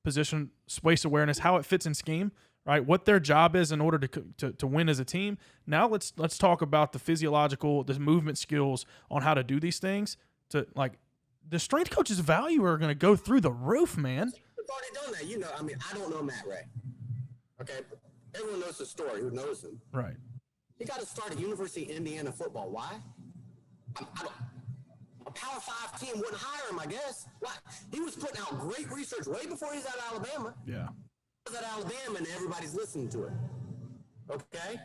A: position, space awareness, how it fits in scheme, right? What their job is in order to win as a team. Now let's talk about the movement skills on how to do these things. The strength coach's value are going to go through the roof, man.
D: We've already done that. I don't know Matt Ray. Okay, everyone knows the story. Who knows him?
A: Right.
D: He got to start at University of Indiana football. Why? A Power 5 team wouldn't hire him, I guess. Why? He was putting out great research way before he was at Alabama.
A: Yeah.
D: He was at Alabama, and everybody's listening to it. Okay?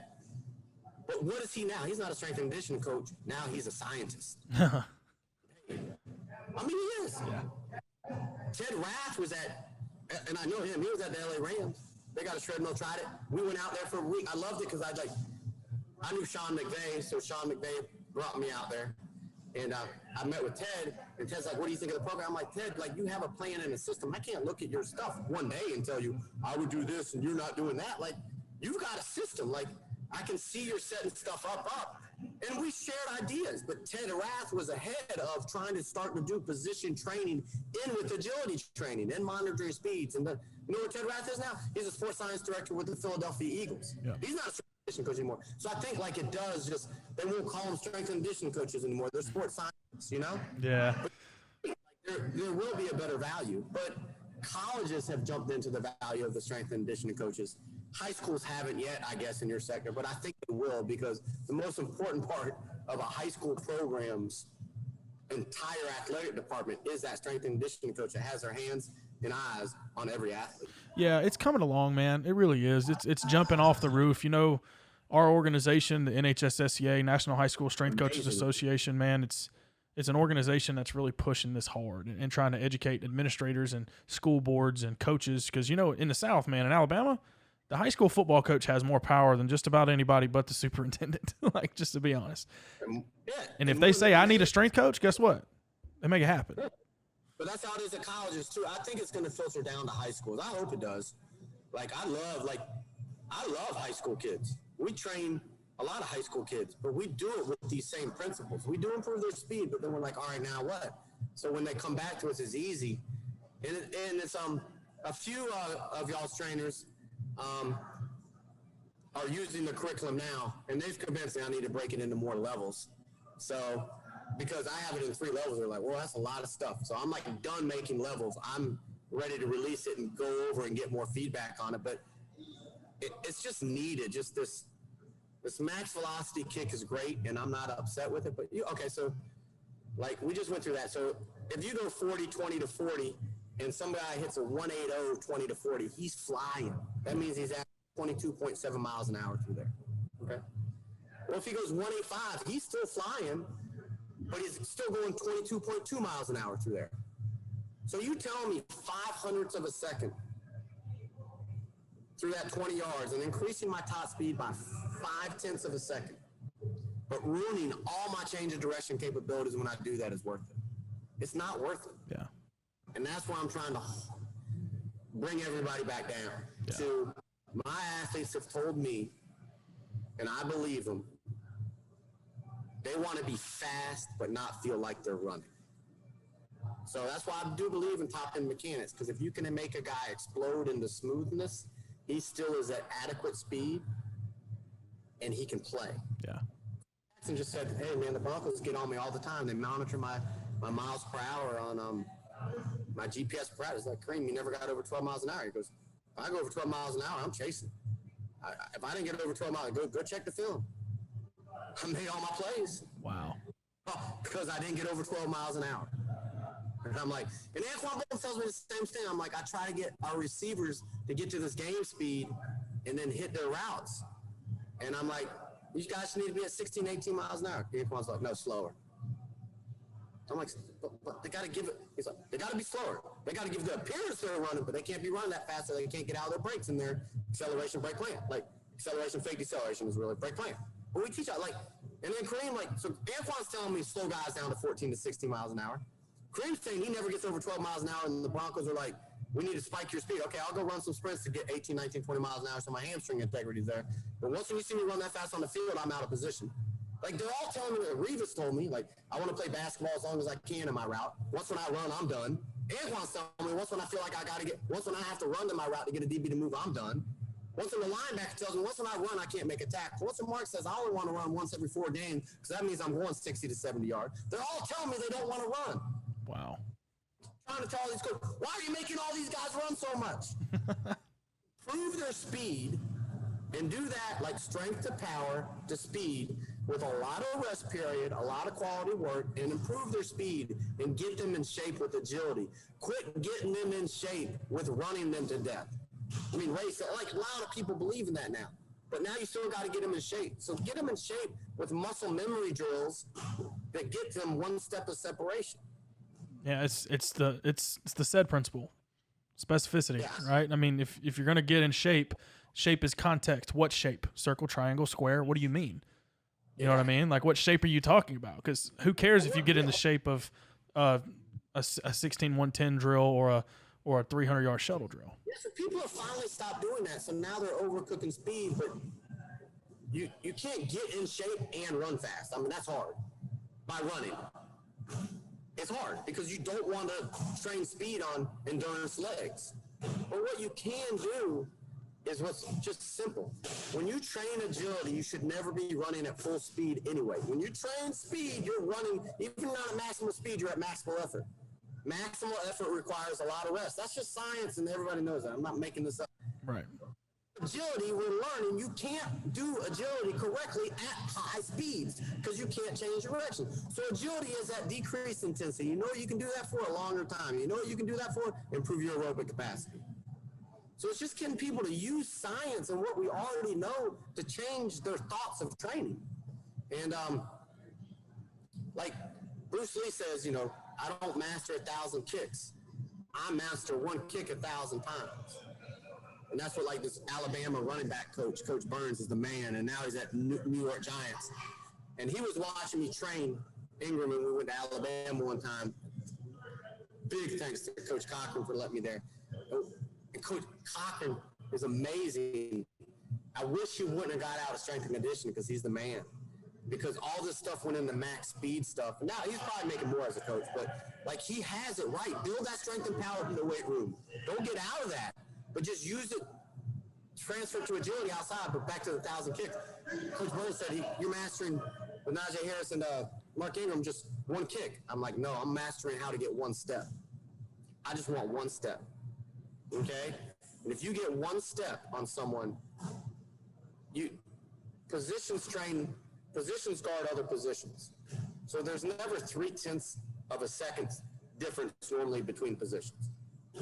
D: But what is he now? He's not a strength and conditioning coach. Now he's a scientist. He is. Yeah. Ted Rath was and I know him, he was at the LA Rams. They got a SHREDmill, tried it. We went out there for a week. I loved it because I knew Sean McVay, so Sean McVay brought me out there. And I met with Ted, and Ted's like, what do you think of the program? I'm like, Ted, you have a plan and a system. I can't look at your stuff one day and tell you, I would do this and you're not doing that. You've got a system. I can see you're setting stuff up. And we shared ideas, but Ted Rath was ahead of trying to start to do position training in with agility training and monitoring speeds. And you know where Ted Rath is now? He's a sports science director with the Philadelphia Eagles. Yeah. He's not a strength and conditioning coach anymore. So I think like it does just, they won't call them strength and conditioning coaches anymore. They're sports scientists, you know?
A: Yeah.
D: But there will be a better value, but colleges have jumped into the value of the strength and conditioning coaches. High schools haven't yet, I guess, in your sector, but I think they will, because the most important part of a high school program's entire athletic department is that strength and conditioning coach that has their hands and eyes on every athlete.
A: Yeah, it's coming along, man. It really is. It's jumping off the roof. You know, our organization, the NHSSCA, National High School Strength Coaches Association, man, it's an organization that's really pushing this hard and trying to educate administrators and school boards and coaches, because, you know, in the South, man, in Alabama, the high school football coach has more power than just about anybody but the superintendent, like, just to be honest.
D: Yeah.
A: And if they say, I need a strength coach, guess what? They make it happen.
D: But that's how it is at colleges, too. I think it's going to filter down to high schools. I hope it does. I love high school kids. We train a lot of high school kids, but we do it with these same principles. We do improve their speed, but then we're like, all right, now what? So when they come back to us, it's easy. And it's a few of y'all's trainers are using the curriculum now, and they've convinced me I need to break it into more levels. So, because I have it in 3 levels, they're like, well, that's a lot of stuff. So I'm like done making levels. I'm ready to release it and go over and get more feedback on it. But it's just needed. Just this max velocity kick is great, and I'm not upset with it. But okay, so like we just went through that. So if you go 40, 20 to 40, and some guy hits a 180, 20 to 40, he's flying. That means he's at 22.7 miles an hour through there. Okay. Well, if he goes 185, he's still flying, but he's still going 22.2 miles an hour through there. So you tell me 0.05 of a second through that 20 yards and increasing my top speed by 0.5 of a second, but ruining all my change of direction capabilities when I do that is worth it. It's not worth it.
A: Yeah.
D: And that's why I'm trying to bring everybody back down to my athletes have told me, and I believe them, they want to be fast but not feel like they're running. So that's why I do believe in top-end mechanics, because if you can make a guy explode into smoothness, he still is at adequate speed, and he can play.
A: Yeah.
D: Jackson just said, hey, man, the Broncos get on me all the time. They monitor my miles per hour on my GPS practice. Like, Kareem, you never got over 12 miles an hour. He goes, if I go over 12 miles an hour, I'm chasing. If I didn't get over 12 miles, go check the film. I made all my plays.
A: Wow.
D: Because I didn't get over 12 miles an hour. And I'm like, and Anquan Bolton tells me the same thing. I'm like, I try to get our receivers to get to this game speed and then hit their routes. And I'm like, these guys need to be at 16, 18 miles an hour. Anquan's like, no, slower. I'm like, but they got to give it. He's like, they got to be slower. They got to give the appearance they're running, but they can't be running that fast, so they can't get out of their brakes in their acceleration brake plan. Like, acceleration, fake deceleration is really brake plan. But we teach out, like, and then Kareem, like, so Anquan's telling me slow guys down to 14 to 16 miles an hour. Kareem's saying he never gets over 12 miles an hour, and the Broncos are like, we need to spike your speed. Okay, I'll go run some sprints to get 18, 19, 20 miles an hour so my hamstring integrity is there. But once you see me run that fast on the field, I'm out of position. Like, they're all telling me, Revis told me, like, I want to play basketball as long as I can in my route. Once when I run, I'm done. Anquan's telling me, once when I feel like once when I have to run to my route to get a DB to move, I'm done. Once when the linebacker tells me, once when I run, I can't make a tackle. Once when Mark says, I only want to run once every 4 games, because that means I'm going 60 to 70 yards. They're all telling me they don't want to run.
A: Wow.
D: I'm trying to tell all these coaches, why are you making all these guys run so much? Prove their speed and do that like strength to power to speed with a lot of rest period, a lot of quality work, and improve their speed and get them in shape with agility. Quit getting them in shape with running them to death. I mean, Ray said, like, a lot of people believe in that now. But now you still got to get them in shape. So get them in shape with muscle memory drills that get them one step of separation.
A: Yeah, it's the SAID principle, specificity,
D: yes.
A: Right? I mean, if you're gonna get in shape, shape is context. What shape? Circle, triangle, square? What do you mean? You know what I mean? Like, what shape are you talking about? Because who cares if you get in the shape of a 16-110 drill or a 300-yard shuttle drill?
D: Yes, people have finally stopped doing that. So now they're overcooking speed, but you can't get in shape and run fast. I mean, that's hard by running. It's hard because you don't want to train speed on endurance legs. But what you can do is what's just simple. When you train agility, you should never be running at full speed anyway. When you train speed, you're running, even if you're not at maximal speed, you're at maximal effort. Maximal effort requires a lot of rest. That's just science, and everybody knows that. I'm not making this up.
A: Right.
D: Agility, we're learning you can't do agility correctly at high speeds because you can't change direction. So agility is that decreased intensity. You know you can do that for a longer time. You know what you can do that for? Improve your aerobic capacity. So it's just getting people to use science and what we already know to change their thoughts of training. And like Bruce Lee says, you know, I don't master 1,000 kicks. I master one kick 1,000 times. And that's what, like, this Alabama running back coach, Coach Burns, is the man, and now he's at New York Giants. And he was watching me train Ingram, and we went to Alabama one time. Big thanks to Coach Cochran for letting me there. And Coach Cochran is amazing. I wish he wouldn't have got out of strength and conditioning because he's the man. Because all this stuff went into max speed stuff. And now he's probably making more as a coach, but, like, he has it right. Build that strength and power in the weight room. Don't get out of that. But just use it, transfer to agility outside, but back to the 1,000 kicks. Coach Burns said, you're mastering with Najee Harris and Mark Ingram just one kick. I'm like, no, I'm mastering how to get one step. I just want one step, okay? And if you get one step on someone, positions guard other positions. So there's never 0.3 of a second difference normally between positions.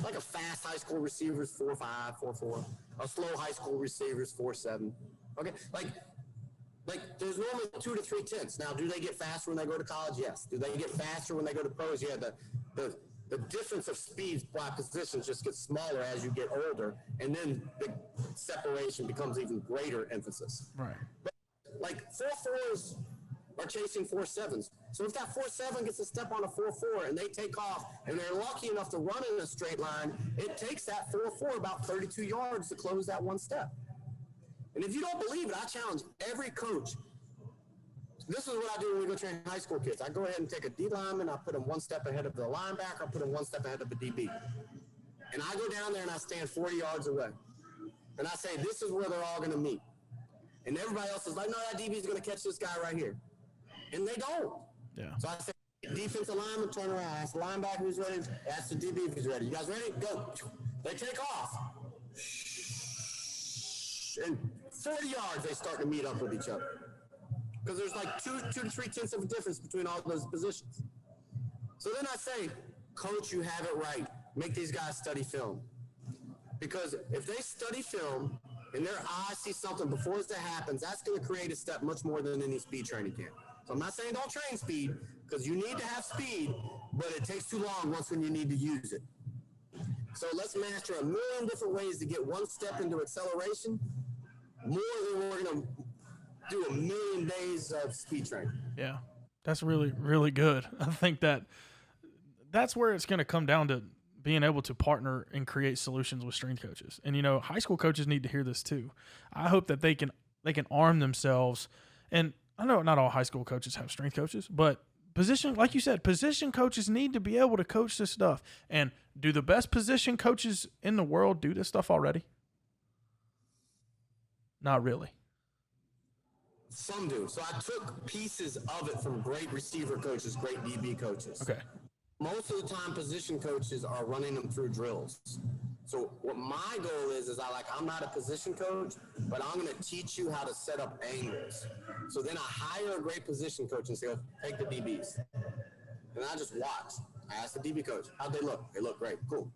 D: Like a fast high school receiver is 4.5, 4.4. A slow high school receiver is 4.7. Okay, like there's normally 2 to 3/10. Now, do they get faster when they go to college? Yes. Do they get faster when they go to pros? Yeah. The difference of speeds by positions just gets smaller as you get older, and then the separation becomes even greater emphasis.
A: Right.
D: But like 4.4s are chasing 4.7s. So if that 4.7 gets a step on a 4.4 and they take off and they're lucky enough to run in a straight line, it takes that 4.4 about 32 yards to close that one step. And if you don't believe it, I challenge every coach. This is what I do when we go train high school kids. I go ahead and take a D lineman, I put him one step ahead of the linebacker, I put him one step ahead of the DB. And I go down there and I stand 40 yards away. And I say, this is where they're all going to meet. And everybody else is like, no, that DB is going to catch this guy right here. And they don't. Yeah. So I say, defensive lineman, turn around. Ask the linebacker who's ready. Ask the DB if he's ready. You guys ready? Go. They take off. And 40 yards, they start to meet up with each other. Because there's like 2 to 3/10 of a difference between all those positions. So then I say, coach, you have it right. Make these guys study film. Because if they study film and their eyes see something before it happens, that's going to create a step much more than any speed training can. So I'm not saying don't train speed, because you need to have speed, but it takes too long once when you need to use it. So let's master a million different ways to get one step into acceleration, more than we're going to do a million days of speed training.
A: Yeah, that's really, really good. I think that's where it's going to come down to being able to partner and create solutions with strength coaches. And, you know, high school coaches need to hear this too. I hope that they can arm themselves. And I know not all high school coaches have strength coaches, but like you said, position coaches need to be able to coach this stuff. And do the best position coaches in the world do this stuff already? Not really.
D: Some do. So I took pieces of it from great receiver coaches, great DB coaches.
A: Okay.
D: Most of the time, position coaches are running them through drills. So what my goal is I'm not a position coach, but I'm going to teach you how to set up angles. So then I hire a great position coach and say, take the DBs. And I just watch. I ask the DB coach, how'd they look? They look great. Cool.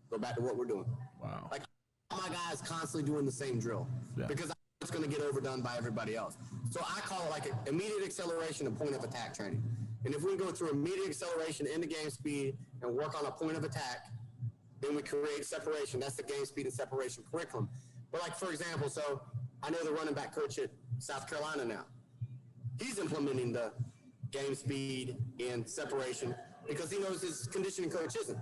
D: Go back to what we're doing.
A: Wow.
D: Like, my guys constantly doing the same drill because it's going to get overdone by everybody else. So I call it like an immediate acceleration and point of attack training. And if we go through immediate acceleration into game speed and work on a point of attack, then we create separation. That's the game speed and separation curriculum. But like, for example, so I know the running back coach at South Carolina now. He's implementing the game speed and separation because he knows his conditioning coach isn't.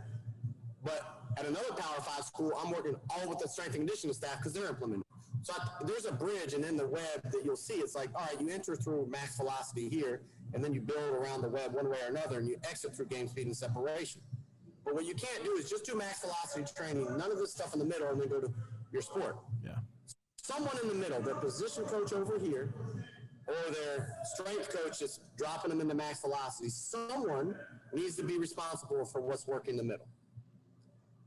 D: But at another Power 5 school, I'm working all with the strength and conditioning staff because they're implementing. So there's a bridge, and in the web that you'll see, it's like, all right, you enter through max velocity here, and then you build around the web one way or another, and you exit through game speed and separation. But what you can't do is just do max velocity training, none of this stuff in the middle, and then go to your sport.
A: Yeah.
D: Someone in the middle, their position coach over here, or their strength coach is dropping them into max velocity. Someone needs to be responsible for what's working in the middle.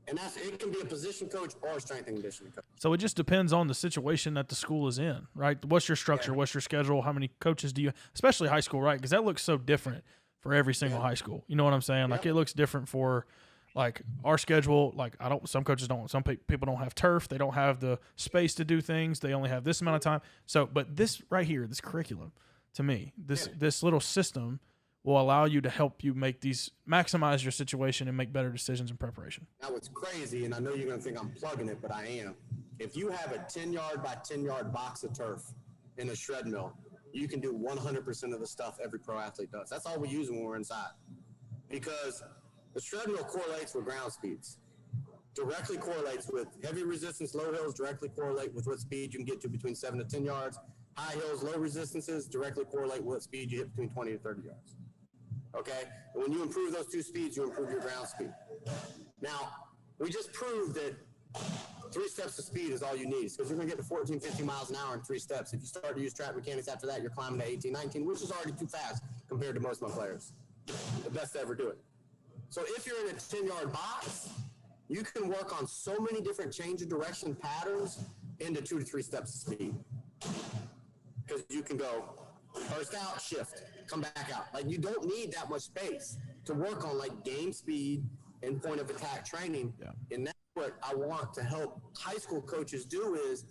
D: And it can be a position coach or a strength and conditioning coach.
A: So it just depends on the situation that the school is in, right? What's your structure? Yeah. What's your schedule? How many coaches do you, especially high school, right? Because that looks so different for every single high school. You know what I'm saying? Like it looks different for like our schedule. Like some coaches don't, some people don't have turf. They don't have the space to do things. They only have this amount of time. So, but this right here, this curriculum, to me, this little system will allow you to help you maximize your situation and make better decisions in preparation.
D: Now what's crazy, and I know you're going to think I'm plugging it, but I am. If you have a 10-yard by 10-yard box of turf in a SHREDmill, you can do 100% of the stuff every pro athlete does. That's all we use when we're inside. Because the SHREDmill correlates with ground speeds. Directly correlates with heavy resistance, low hills, directly correlate with what speed you can get to between 7 to 10 yards. High hills, low resistances, directly correlate with what speed you hit between 20 to 30 yards. Okay? And when you improve those two speeds, you improve your ground speed. Now, we just proved that 3 steps of speed is all you need, because you're going to get to 14, 15 miles an hour in 3 steps. If you start to use track mechanics after that, you're climbing to 18, 19, which is already too fast compared to most of my players. The best to ever do it. So if you're in a 10-yard box, you can work on so many different change of direction patterns into 2 to 3 steps of speed. Because you can go first out, shift, come back out. Like, you don't need that much space to work on like game speed and point of attack training. Yeah. And that's what I want to help high school coaches do is,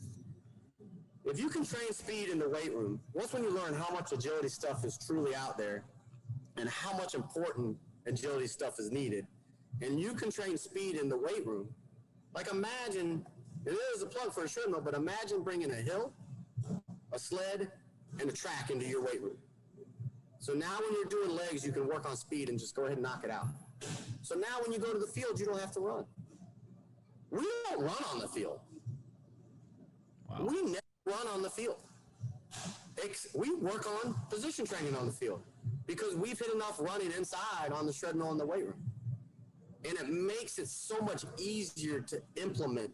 D: if you can train speed in the weight room, once when you learn how much agility stuff is truly out there and how much important agility stuff is needed, and you can train speed in the weight room, like imagine, it is a plug for a SHREDmill, but imagine bringing a hill, a sled, and a track into your weight room. So now when you're doing legs, you can work on speed and just go ahead and knock it out. So now when you go to the field, you don't have to run. We don't run on the field. Wow. We never run on the field. We work on position training on the field because we've hit enough running inside on the SHREDmill in the weight room. And it makes it so much easier to implement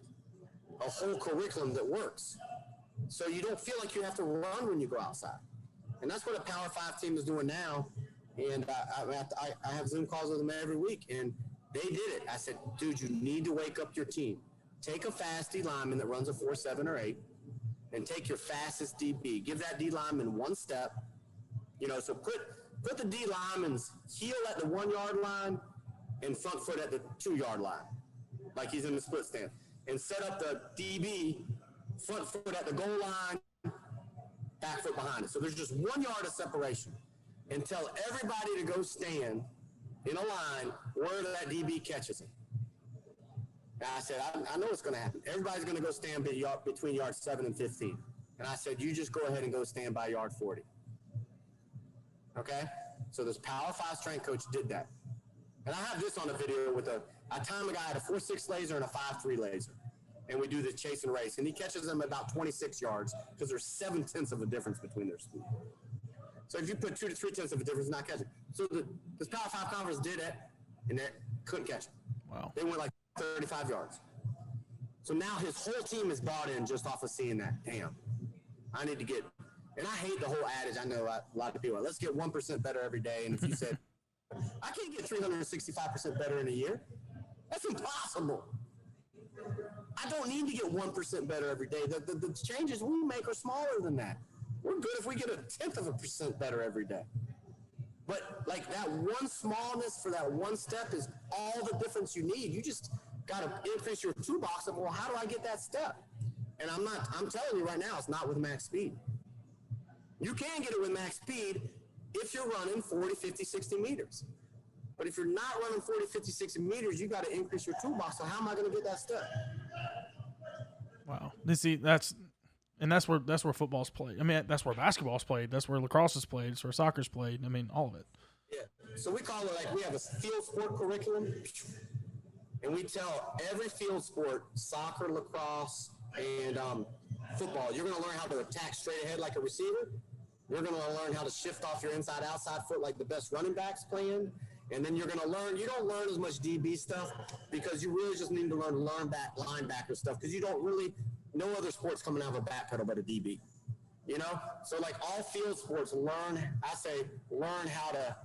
D: a whole curriculum that works. So you don't feel like you have to run when you go outside. And that's what a Power 5 team is doing now. And I have Zoom calls with them every week, and they did it. I said, dude, you need to wake up your team. Take a fast D lineman that runs a 4.7 or 8, and take your fastest DB. Give that D lineman 1 step. You know, so put the D lineman's heel at the 1-yard line and front foot at the 2-yard line, like he's in the split stance. And set up the DB front foot at the goal line, back foot behind it. So there's just 1 yard of separation. And tell everybody to go stand in a line where that DB catches him. And I said, I know what's going to happen. Everybody's going to go stand between yards 7 and 15. And I said, you just go ahead and go stand by yard 40. Okay? So this Power 5 strength coach did that. And I have this on a video with I time a guy at a 4.6 laser and a 5.3 laser. And we do this chase and race. And he catches them about 26 yards because there's 7/10 of a difference between their speed. So if you put 2 to 3/10 of a difference, not catching. So this Power 5 conference did it, and they couldn't catch it. Wow. They went like 35 yards. So now his whole team is bought in just off of seeing that. Damn, I need to get, and I hate the whole adage. I know a lot of people are, let's get 1% better every day. And if you said, I can't get 365% better in a year, that's impossible. I don't need to get 1% better every day. The changes we make are smaller than that. We're good if we get 0.1% better every day. But like that one smallness for that one step is all the difference you need. You just got to increase your toolbox of, well, how do I get that step? And I'm telling you right now, it's not with max speed. You can get it with max speed if you're running 40, 50, 60 meters. But if you're not running 40, 50, 60 meters, you got to increase your toolbox. So how am I going to get that step?
A: Wow. See, that's where football's played. I mean, that's where basketball's played. That's where lacrosse is played. That's where soccer's played. I mean, all of it.
D: Yeah. So we call it, like, we have a field sport curriculum, and we tell every field sport, soccer, lacrosse, and football. You're going to learn how to attack straight ahead like a receiver. You're going to learn how to shift off your inside-outside foot like the best running backs playing. And then you're going to learn, you don't learn as much DB stuff because you really just need to learn linebacker stuff because you don't really, no other sport's coming out of a back pedal but a DB. You know? So like all field sports, learn how to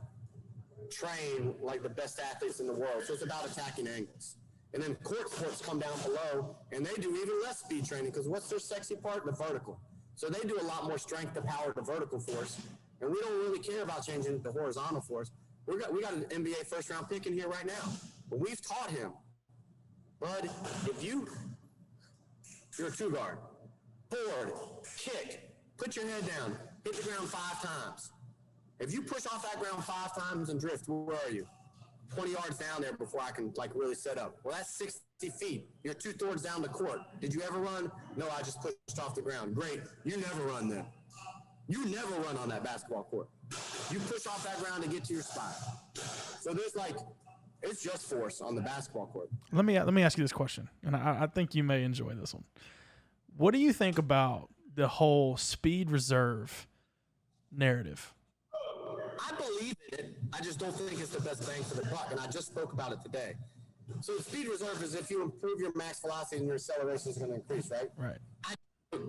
D: train like the best athletes in the world. So it's about attacking angles. And then court sports come down below and they do even less speed training because what's their sexy part? The vertical. So they do a lot more strength to power the vertical force. And we don't really care about changing the horizontal force. We got an NBA first round pick in here right now. But we've taught him, bud, if you're a two guard, forward, kick, put your head down, hit the ground 5 times. If you push off that ground 5 times and drift, where are you? 20 yards down there before I can like really set up. Well, that's 60 feet. You're 2/3 down the court. Did you ever run? No, I just pushed off the ground. Great. You never run then. You never run on that basketball court. You push off that ground to get to your spot. So there's like, it's just force on the basketball court.
A: Let me ask you this question, and I think you may enjoy this one. What do you think about the whole speed reserve narrative?
D: I believe in it. I just don't think it's the best bang for the buck, and I just spoke about it today. So the speed reserve is if you improve your max velocity and your acceleration is going to increase, right?
A: Right.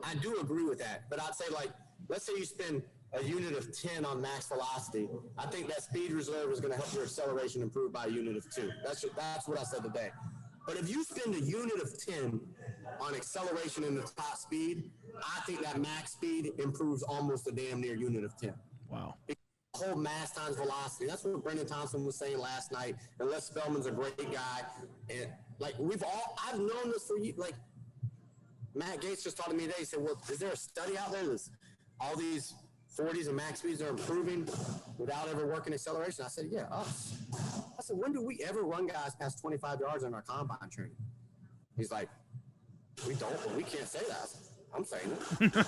D: I do agree with that, but I'd say like, let's say you spend a unit of 10 on max velocity. I think that speed reserve is going to help your acceleration improve by a unit of 2. That's what I said today. But if you spend a unit of 10 on acceleration in the top speed, I think that max speed improves almost a damn near unit of 10.
A: Wow.
D: Whole mass times velocity. That's what Brendan Thompson was saying last night. And Les Spellman's a great guy. And like I've known this for years. Like Matt Gates just talked to me today. He said, well, is there a study out there that's all these 40s and max speeds are improving without ever working acceleration? I said, yeah, us. I said, when do we ever run guys past 25 yards in our combine training? He's like, we don't, but we can't say that. I'm saying it.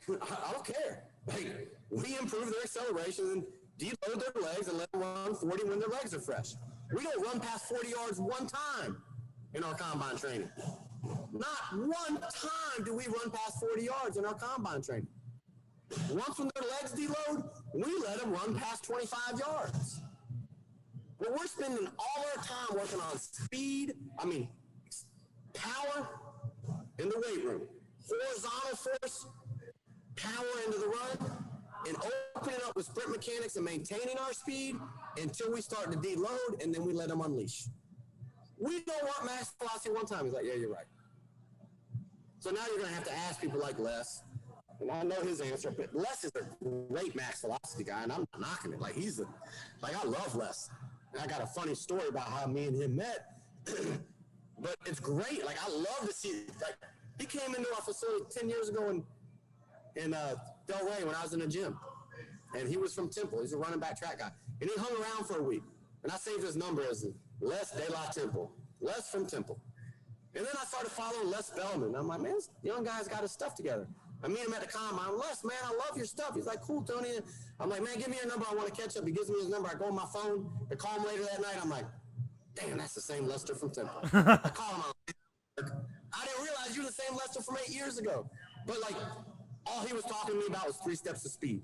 D: I don't care. Like, we improve their acceleration and deload their legs and let them run 40 when their legs are fresh. We don't run past 40 yards one time in our combine training. Not one time do we run past 40 yards in our combine training. Once when their legs deload, we let them run past 25 yards. But we're spending all our time working on power in the weight room, horizontal force, power into the run, and opening up with sprint mechanics and maintaining our speed until we start to deload, and then we let them unleash. We don't want max velocity one time. He's like, yeah, you're right. So now you're going to have to ask people like Les, and I know his answer, but Les is a great max velocity guy, and I'm not knocking it. Like, I love Les. And I got a funny story about how me and him met, but it's great. Like, I love to see, like, he came into our facility 10 years ago in Delray when I was in the gym. And he was from Temple. He's a running back track guy. And he hung around for a week. And I saved his number as Les De La Temple. Les from Temple. And then I started following Les Spellman. I'm like, man, this young guy's got his stuff together. I meet him at the combine. I'm Les, man, I love your stuff. He's like, cool, Tony. I'm like, man, give me your number. I want to catch up. He gives me his number. I go on my phone. I call him later that night. I'm like, damn, that's the same Lester from Temple. I call him. I didn't realize you're the same Lester from 8 years ago. But, like, all he was talking to me about was 3 steps of speed.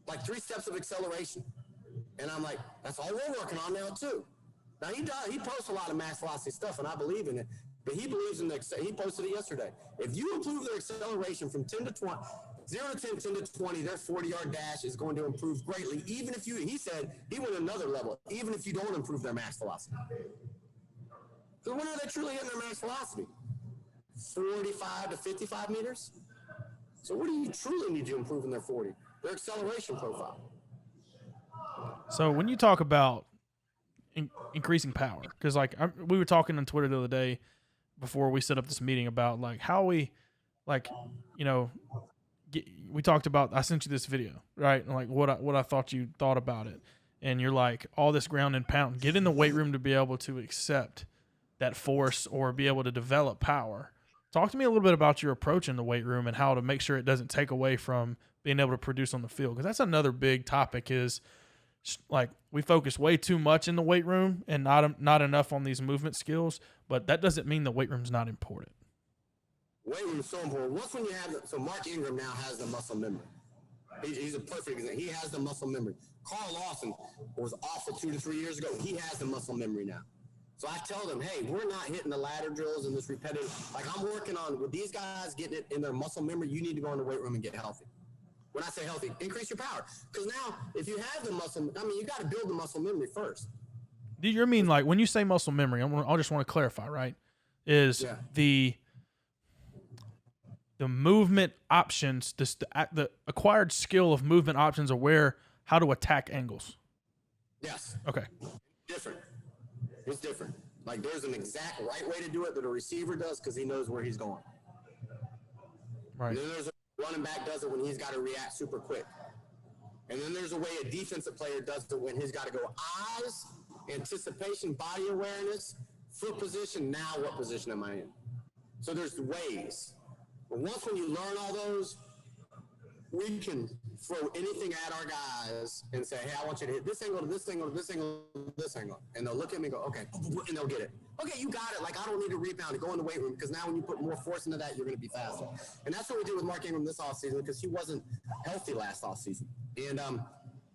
D: Like 3 steps of acceleration. And I'm like, that's all we're working on now, too. Now, he posts a lot of max velocity stuff, and I believe in it. But he believes in he posted it yesterday. If you improve their acceleration from 10 to 20, 0 to 10, 10 to 20, their 40-yard dash is going to improve greatly. Even if he said he went another level, even if you don't improve their max velocity. So when are they truly hitting their max velocity? 45 to 55 meters? So what do you truly need to improve in their 40? Their acceleration profile.
A: So when you talk about increasing power, because like we were talking on Twitter the other day before we set up this meeting about like how we, like, you know, we talked about. I sent you this video, right? And like what I thought you thought about it, and you're like, all this ground and pound. Get in the weight room to be able to accept that force or be able to develop power. Talk to me a little bit about your approach in the weight room and how to make sure it doesn't take away from being able to produce on the field. Because that's another big topic is, like, we focus way too much in the weight room and not enough on these movement skills, but that doesn't mean the weight room's not important.
D: weight room is so important. Once when you have so Mark Ingram now has the muscle memory. He's a perfect example. He has the muscle memory. Carl Lawson was awful 2 to 3 years ago. He has the muscle memory now. So I tell them, hey, we're not hitting the ladder drills and this repetitive. Like I'm working on with these guys getting it in their muscle memory. You need to go in the weight room and get healthy. When I say healthy, increase your power. Because now, if you have the muscle, I mean, you got to build the muscle memory first.
A: Do you mean like when you say muscle memory? I just want to clarify, right? Is the movement options, the acquired skill of movement options, aware how to attack angles?
D: Yes.
A: Okay.
D: Different. It's different. Like there's an exact right way to do it that a receiver does because he knows where he's going.
A: Right.
D: And then there's a running back does it when he's got to react super quick. And then there's a way a defensive player does it when he's got to go eyes, anticipation, body awareness, foot position. Now what position am I in? So there's ways. But once when you learn all those, we can throw anything at our guys and say, hey, I want you to hit this angle to this angle to this angle to this angle. And they'll look at me and go, okay, and they'll get it. Okay, you got it. Like, I don't need to rebound to go in the weight room because now when you put more force into that, you're going to be faster. And that's what we did with Mark Ingram this offseason because he wasn't healthy last offseason. And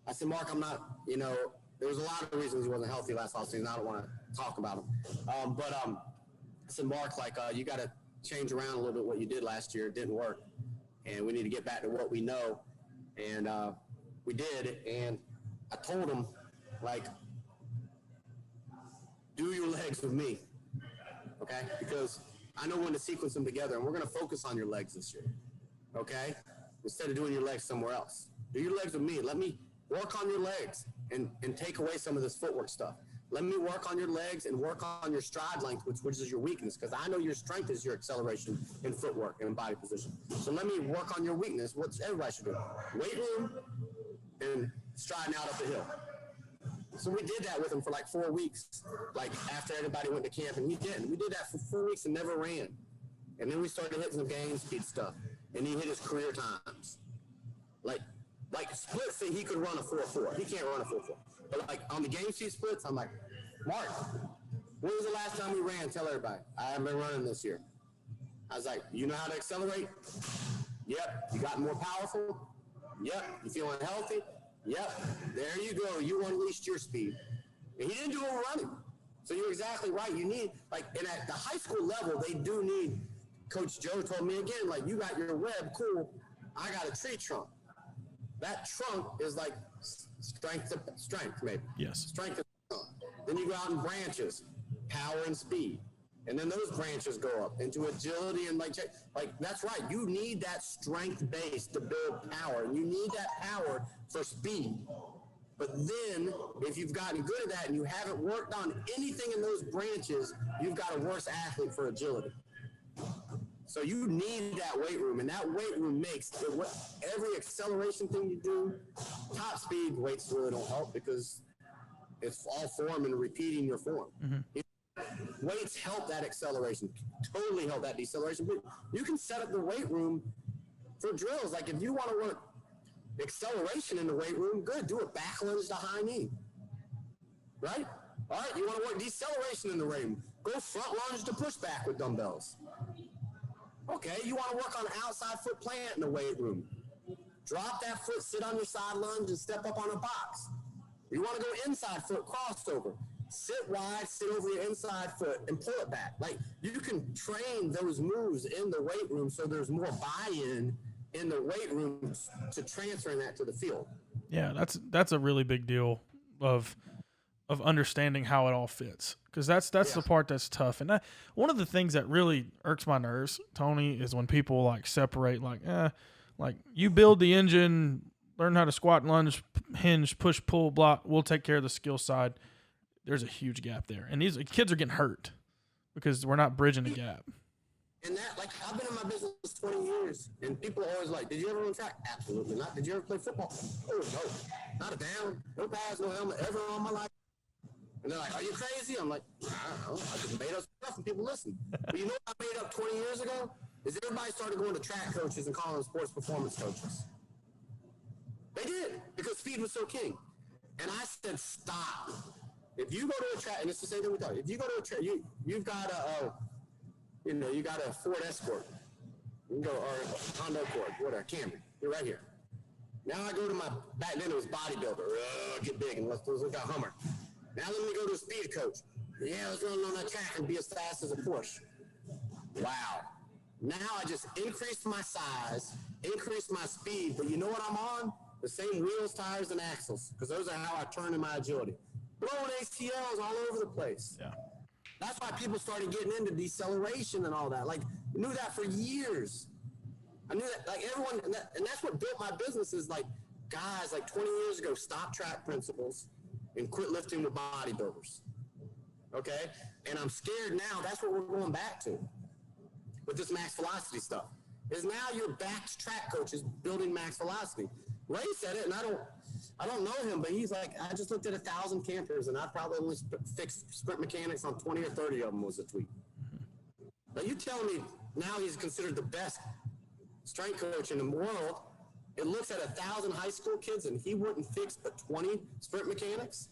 D: I said, Mark, I'm not, there was a lot of reasons he wasn't healthy last offseason. I don't want to talk about him. I said, Mark, you got to change around a little bit what you did last year. It didn't work. And we need to get back to what we know. And we did. And I told him, do your legs with me, okay? Because I know when to sequence them together, and we're going to focus on your legs this year, okay? Instead of doing your legs somewhere else. Do your legs with me. Let me work on your legs and take away some of this footwork stuff. Let me work on your legs and work on your stride length, which is your weakness, because I know your strength is your acceleration in footwork and in body position. So let me work on your weakness, what everybody should do. Weight room and striding out up the hill. So we did that with him for 4 weeks, after everybody went to camp, and he didn't. We did that for 4 weeks and never ran. And then we started hitting some game speed stuff, and he hit his career times. Split feet, he could run a 4.4. He can't run a 4.4. But on the game sheet splits, I'm like, Mark, when was the last time we ran? Tell everybody. I haven't been running this year. I was like, you know how to accelerate? Yep. You got more powerful? Yep. You feeling healthy? Yep. There you go. You unleashed your speed. And he didn't do it running. So you're exactly right. You need, and at the high school level, they do need, Coach Joe told me again, you got your web, cool. I got a tree trunk. That trunk is strength, maybe.
A: Yes.
D: Strength of trunk. Then you go out in branches, power and speed. And then those branches go up into agility and that's right. You need that strength base to build power. And you need that power for speed. But then if you've gotten good at that and you haven't worked on anything in those branches, you've got a worse athlete for agility. So you need that weight room, and that weight room makes every acceleration thing you do, top speed weights really don't help because it's all form and repeating your form. Mm-hmm. Weights help that acceleration, totally help that deceleration. But you can set up the weight room for drills. If you want to work acceleration in the weight room, good. Do a back lunge to high knee, right? All right, you want to work deceleration in the weight room, go front lunge to push back with dumbbells. Okay, you want to work on outside foot plant in the weight room. Drop that foot, sit on your side lunge, and step up on a box. You want to go inside foot crossover. Sit wide, sit over your inside foot, and pull it back. You can train those moves in the weight room so there's more buy-in in the weight room to transferring that to the field.
A: Yeah, that's a really big deal of understanding how it all fits, because that's the part that's tough. And one of the things that really irks my nerves, Tony, is when people separate you build the engine, learn how to squat, lunge, hinge, push, pull, block. We'll take care of the skill side. There's a huge gap there, and these kids are getting hurt because we're not bridging the gap.
D: And that, I've been in my business 20 years, and people are always like, did you ever run track? Absolutely not. Did you ever play football? Oh, no. Not a down, no pads, no helmet, ever on my life. And they're like, are you crazy? I'm like, I don't know. I just made up stuff and people listen. But you know what I made up 20 years ago? Is everybody started going to track coaches and calling them sports performance coaches. They did, because speed was so king. And I said, stop. If you go to a track, and it's the same thing we thought. If you go to a track, you've got you got a Ford Escort. You can go, or Honda Accord, whatever, Camry. You're right here. Now I go to back then it was bodybuilder. Get big and let's look at Hummer. Now let me go to a speed coach. Yeah, let's run on that track and be as fast as a Porsche. Wow. Now I just increased my size, increased my speed, but you know what I'm on? The same wheels, tires, and axles, because those are how I turn in my agility. Blowing ACLs all over the place.
A: Yeah.
D: That's why people started getting into deceleration and all that. Like, I knew that for years. I knew that, like, everyone, and that's what built my business is, like, guys, like, 20 years ago, stop track principles and quit lifting with bodybuilders. Okay? And I'm scared now. That's what we're going back to with this max velocity stuff. Is now you're back to track coaches building max velocity. Ray said it, and I don't know him, but he's like, I just looked at 1,000 campers, and I probably only fixed sprint mechanics on 20 or 30 of them was a tweet. Now you telling me now he's considered the best strength coach in the world. It looks at 1,000 high school kids, and he wouldn't fix but 20 sprint mechanics?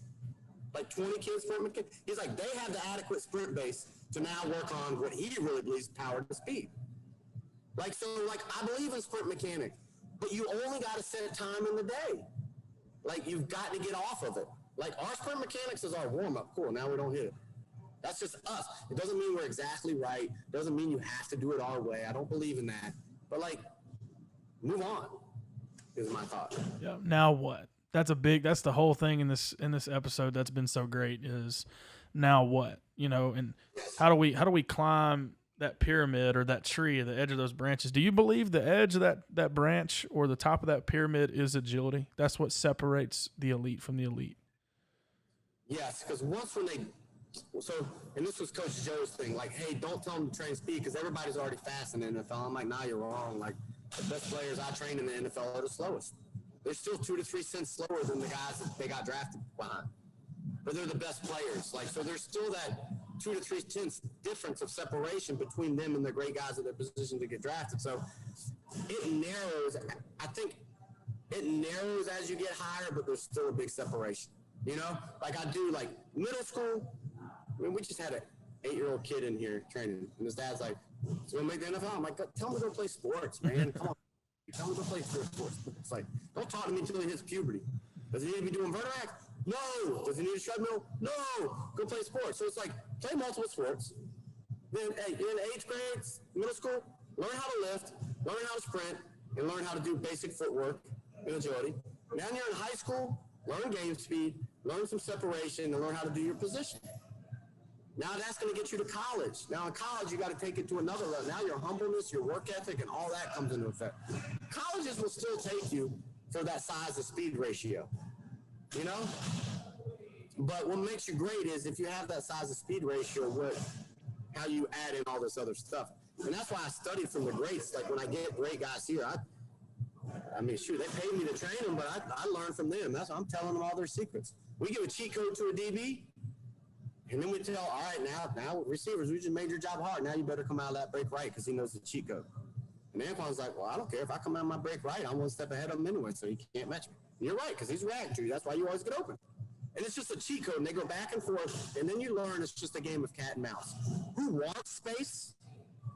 D: Like 20 kids sprint mechanics? He's like, they have the adequate sprint base to now work on what he really believes power to speed. Like, so, like, I believe in sprint mechanics, but you only got to set time in the day. Like, you've got to get off of it. Like, our sprint mechanics is our warm-up. Cool, now we don't hit it. That's just us. It doesn't mean we're exactly right. It doesn't mean you have to do it our way. I don't believe in that. But, like, move on is my thought.
A: Yeah. Now what? That's the whole thing in this episode that's been so great is now what? You know, and how do we climb that pyramid or that tree, the edge of those branches? Do you believe the edge of that branch or the top of that pyramid is agility? That's what separates the elite from the elite.
D: Yes, because and this was Coach Joe's thing, like, hey, don't tell them to train speed because everybody's already fast in the NFL. I'm like, nah, you're wrong. Like, the best players I train in the NFL are the slowest. They're still 2 to 3 cents slower than the guys that they got drafted behind. But they're the best players. Like, so there's still that 2 to 3 cents difference of separation between them and the great guys at their position to get drafted. So it narrows. I think it narrows as you get higher, but there's still a big separation. You know, like I do, like middle school. I mean, we just had an 8-year-old kid in here training, and his dad's like, "So we'll make the NFL." I'm like, "Tell him to go play sports, man. Come on, tell him to go play sports." It's like, don't talk to me until he hits puberty. Does he need to be doing vertimax? No. Does he need a SHREDmill? No. Go play sports. So it's like, play multiple sports. Then, hey, in 8th grade, middle school, learn how to lift, learn how to sprint, and learn how to do basic footwork and agility. Now you're in high school, learn game speed, learn some separation, and learn how to do your position. Now that's going to get you to college. Now in college, you got to take it to another level. Now your humbleness, your work ethic, and all that comes into effect. Colleges will still take you for that size to speed ratio, you know? But what makes you great is if you have that size to speed ratio, how you add in all this other stuff. And that's why I studied from the greats. Like when I get great guys here, I mean, shoot, they paid me to train them, but I learned from them. I'm telling them all their secrets. We give a cheat code to a DB, and then we tell, all right, now receivers, we just made your job hard. Now you better come out of that break right because he knows the cheat code. And Anquan's like, well, I don't care. If I come out of my break right, I'm one step ahead of him anyway, so he can't match me. And you're right, because he's reacting to you. That's why you always get open. And it's just a cheat code, and they go back and forth, and then you learn it's just a game of cat and mouse. Who wants space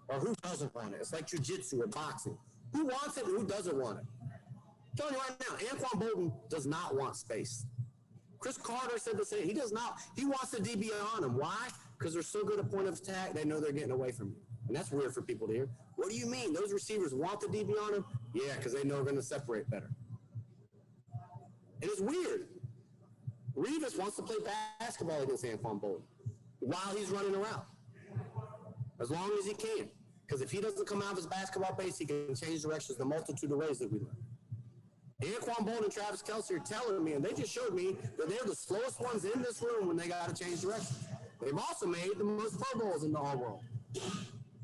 D: or who doesn't want it? It's like jiu-jitsu or boxing. Who wants it and who doesn't want it? I'm telling you right now, Anquan Bolden does not want space. Chris Carter said the same. He does not. He wants the DB on him. Why? Because they're so good at point of attack, they know they're getting away from you. And that's weird for people to hear. What do you mean? Those receivers want the DB on him? Yeah, because they know they're going to separate better. And it's weird. Revis wants to play basketball against Anquan Bolden while he's running around. As long as he can. Because if he doesn't come out of his basketball base, he can change directions the multitude of ways that we learn. Anquan Bolden and Travis Kelce are telling me, and they just showed me that they're the slowest ones in this room when they got to change directions. They've also made the most Pro Bowls in the whole world.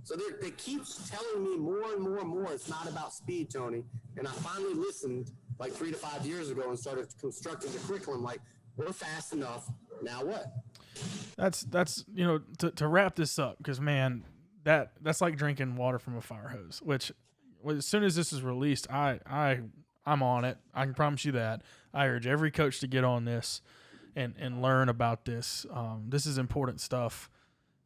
D: So they keep telling me more and more and more it's not about speed, Tony. And I finally listened like 3 to 5 years ago and started constructing the curriculum like, we're fast enough, now what?
A: That's to wrap this up, because, man, that's like drinking water from a fire hose, which as soon as this is released, I'm on it. I can promise you that. I urge every coach to get on this and learn about this. This is important stuff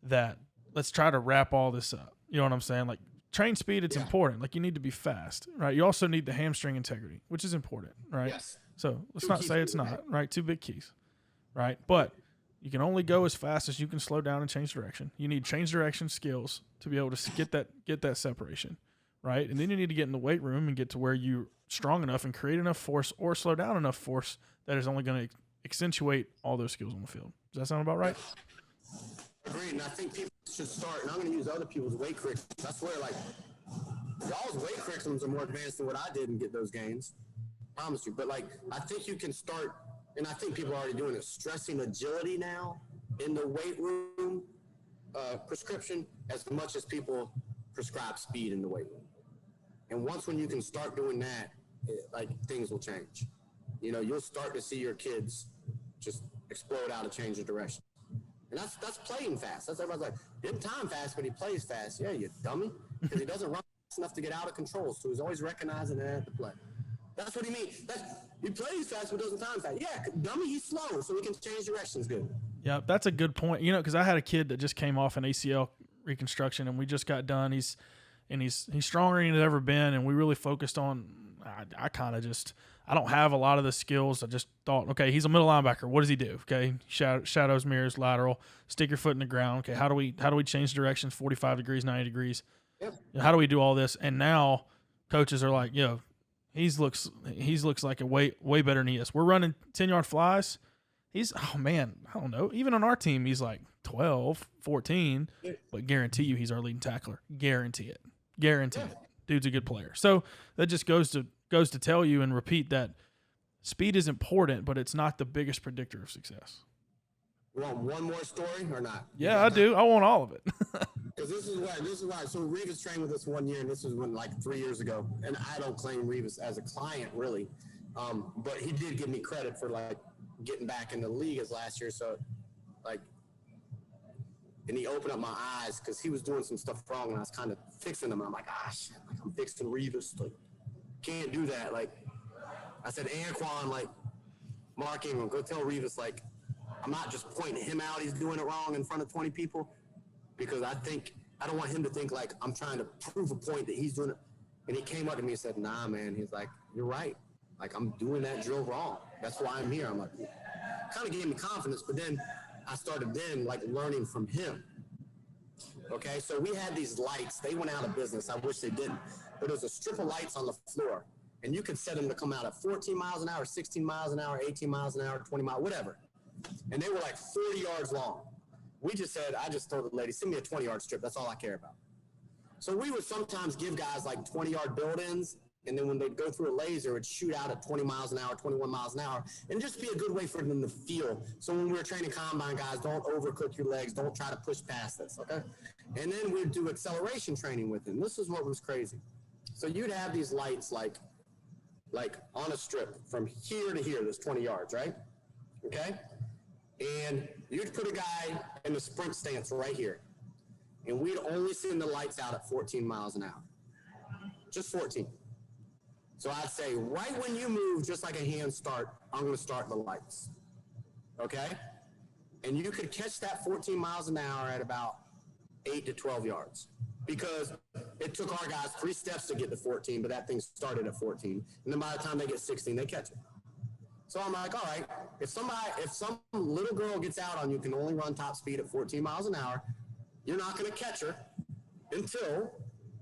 A: that let's try to wrap all this up. You know what I'm saying? Like, train speed, it's important. Like, you need to be fast, right? You also need the hamstring integrity, which is important, right?
D: Yes.
A: So let's not say it's not, right? 2 big keys, right? But you can only go as fast as you can slow down and change direction. You need change direction skills to be able to get that separation, right? And then you need to get in the weight room and get to where you're strong enough and create enough force or slow down enough force that is only going to accentuate all those skills on the field. Does that sound about right?
D: Agreed, and I think people should start, and I'm going to use other people's weight curriculum. I swear, like, y'all's weight curriculums are more advanced than what I did and get those gains. I promise you. But, like, I think you can start, and I think people are already doing it, stressing agility now in the weight room prescription as much as people prescribe speed in the weight room. And when you can start doing that, things will change. You know, you'll start to see your kids just explode out of change of direction. And that's playing fast. That's everybody's like, he didn't time fast, but he plays fast. Yeah, you dummy. Because he doesn't run fast enough to get out of control. So he's always recognizing that at the play. That's what he means. He plays fast, but doesn't time fast. Yeah, dummy, he's slow, so he can change directions good.
A: Yeah, that's a good point. You know, because I had a kid that just came off an ACL reconstruction, and we just got done. He's stronger than he's ever been, and we really focused on. I don't have a lot of the skills. I just thought, okay, he's a middle linebacker. What does he do? Okay, shadows, mirrors, lateral, stick your foot in the ground. Okay, how do we change directions 45 degrees, 90 degrees?
D: Yep.
A: How do we do all this? And now coaches are like, yo, he looks like a way better than he is. We're running 10-yard flies. I don't know. Even on our team, he's like 12, 14, but guarantee you he's our leading tackler. Guarantee it. Dude's a good player. So that just goes to tell you and repeat that speed is important, but it's not the biggest predictor of success.
D: You want one more story or not?
A: Yeah, I do. I want all of it.
D: Because this is why. So Revis trained with us 1 year, and this was like 3 years ago. And I don't claim Revis as a client really, but he did give me credit for like getting back in the league as last year. So like, and he opened up my eyes because he was doing some stuff wrong, and I was kind of fixing them. And I'm like, shit, like I'm fixing Revis. Like, can't do that. Like I said, Anquan, like Mark Ingram, go tell Revis, like, I'm not just pointing him out, he's doing it wrong in front of 20 people, because I don't want him to think like I'm trying to prove a point that he's doing it. And he came up to me and said, nah, man. He's like, you're right. Like, I'm doing that drill wrong. That's why I'm here. I'm like, kind of gave me confidence, but then I started like learning from him. Okay, so we had these lights. They went out of business. I wish they didn't. But there's a strip of lights on the floor, and you could set them to come out at 14 miles an hour, 16 miles an hour, 18 miles an hour, 20 miles, whatever. And they were like 40 yards long. I just told the lady, send me a 20-yard strip. That's all I care about. So we would sometimes give guys like 20-yard build-ins, and then when they'd go through a laser, it would shoot out at 20 miles an hour, 21 miles an hour, and just be a good way for them to feel. So when we were training combine guys, don't overcook your legs. Don't try to push past this, okay? And then we'd do acceleration training with them. This is what was crazy. So you'd have these lights like on a strip from here to here, this 20 yards, right? Okay? And you'd put a guy in the sprint stance right here. And we'd only send the lights out at 14 miles an hour. Just 14. So I'd say, right when you move, just like a hand start, I'm going to start the lights. Okay? And you could catch that 14 miles an hour at about 8 to 12 yards. Because it took our guys 3 steps to get to 14, but that thing started at 14. And then by the time they get 16, they catch it. So I'm like, all right, if some little girl gets out on you, can only run top speed at 14 miles an hour, you're not going to catch her until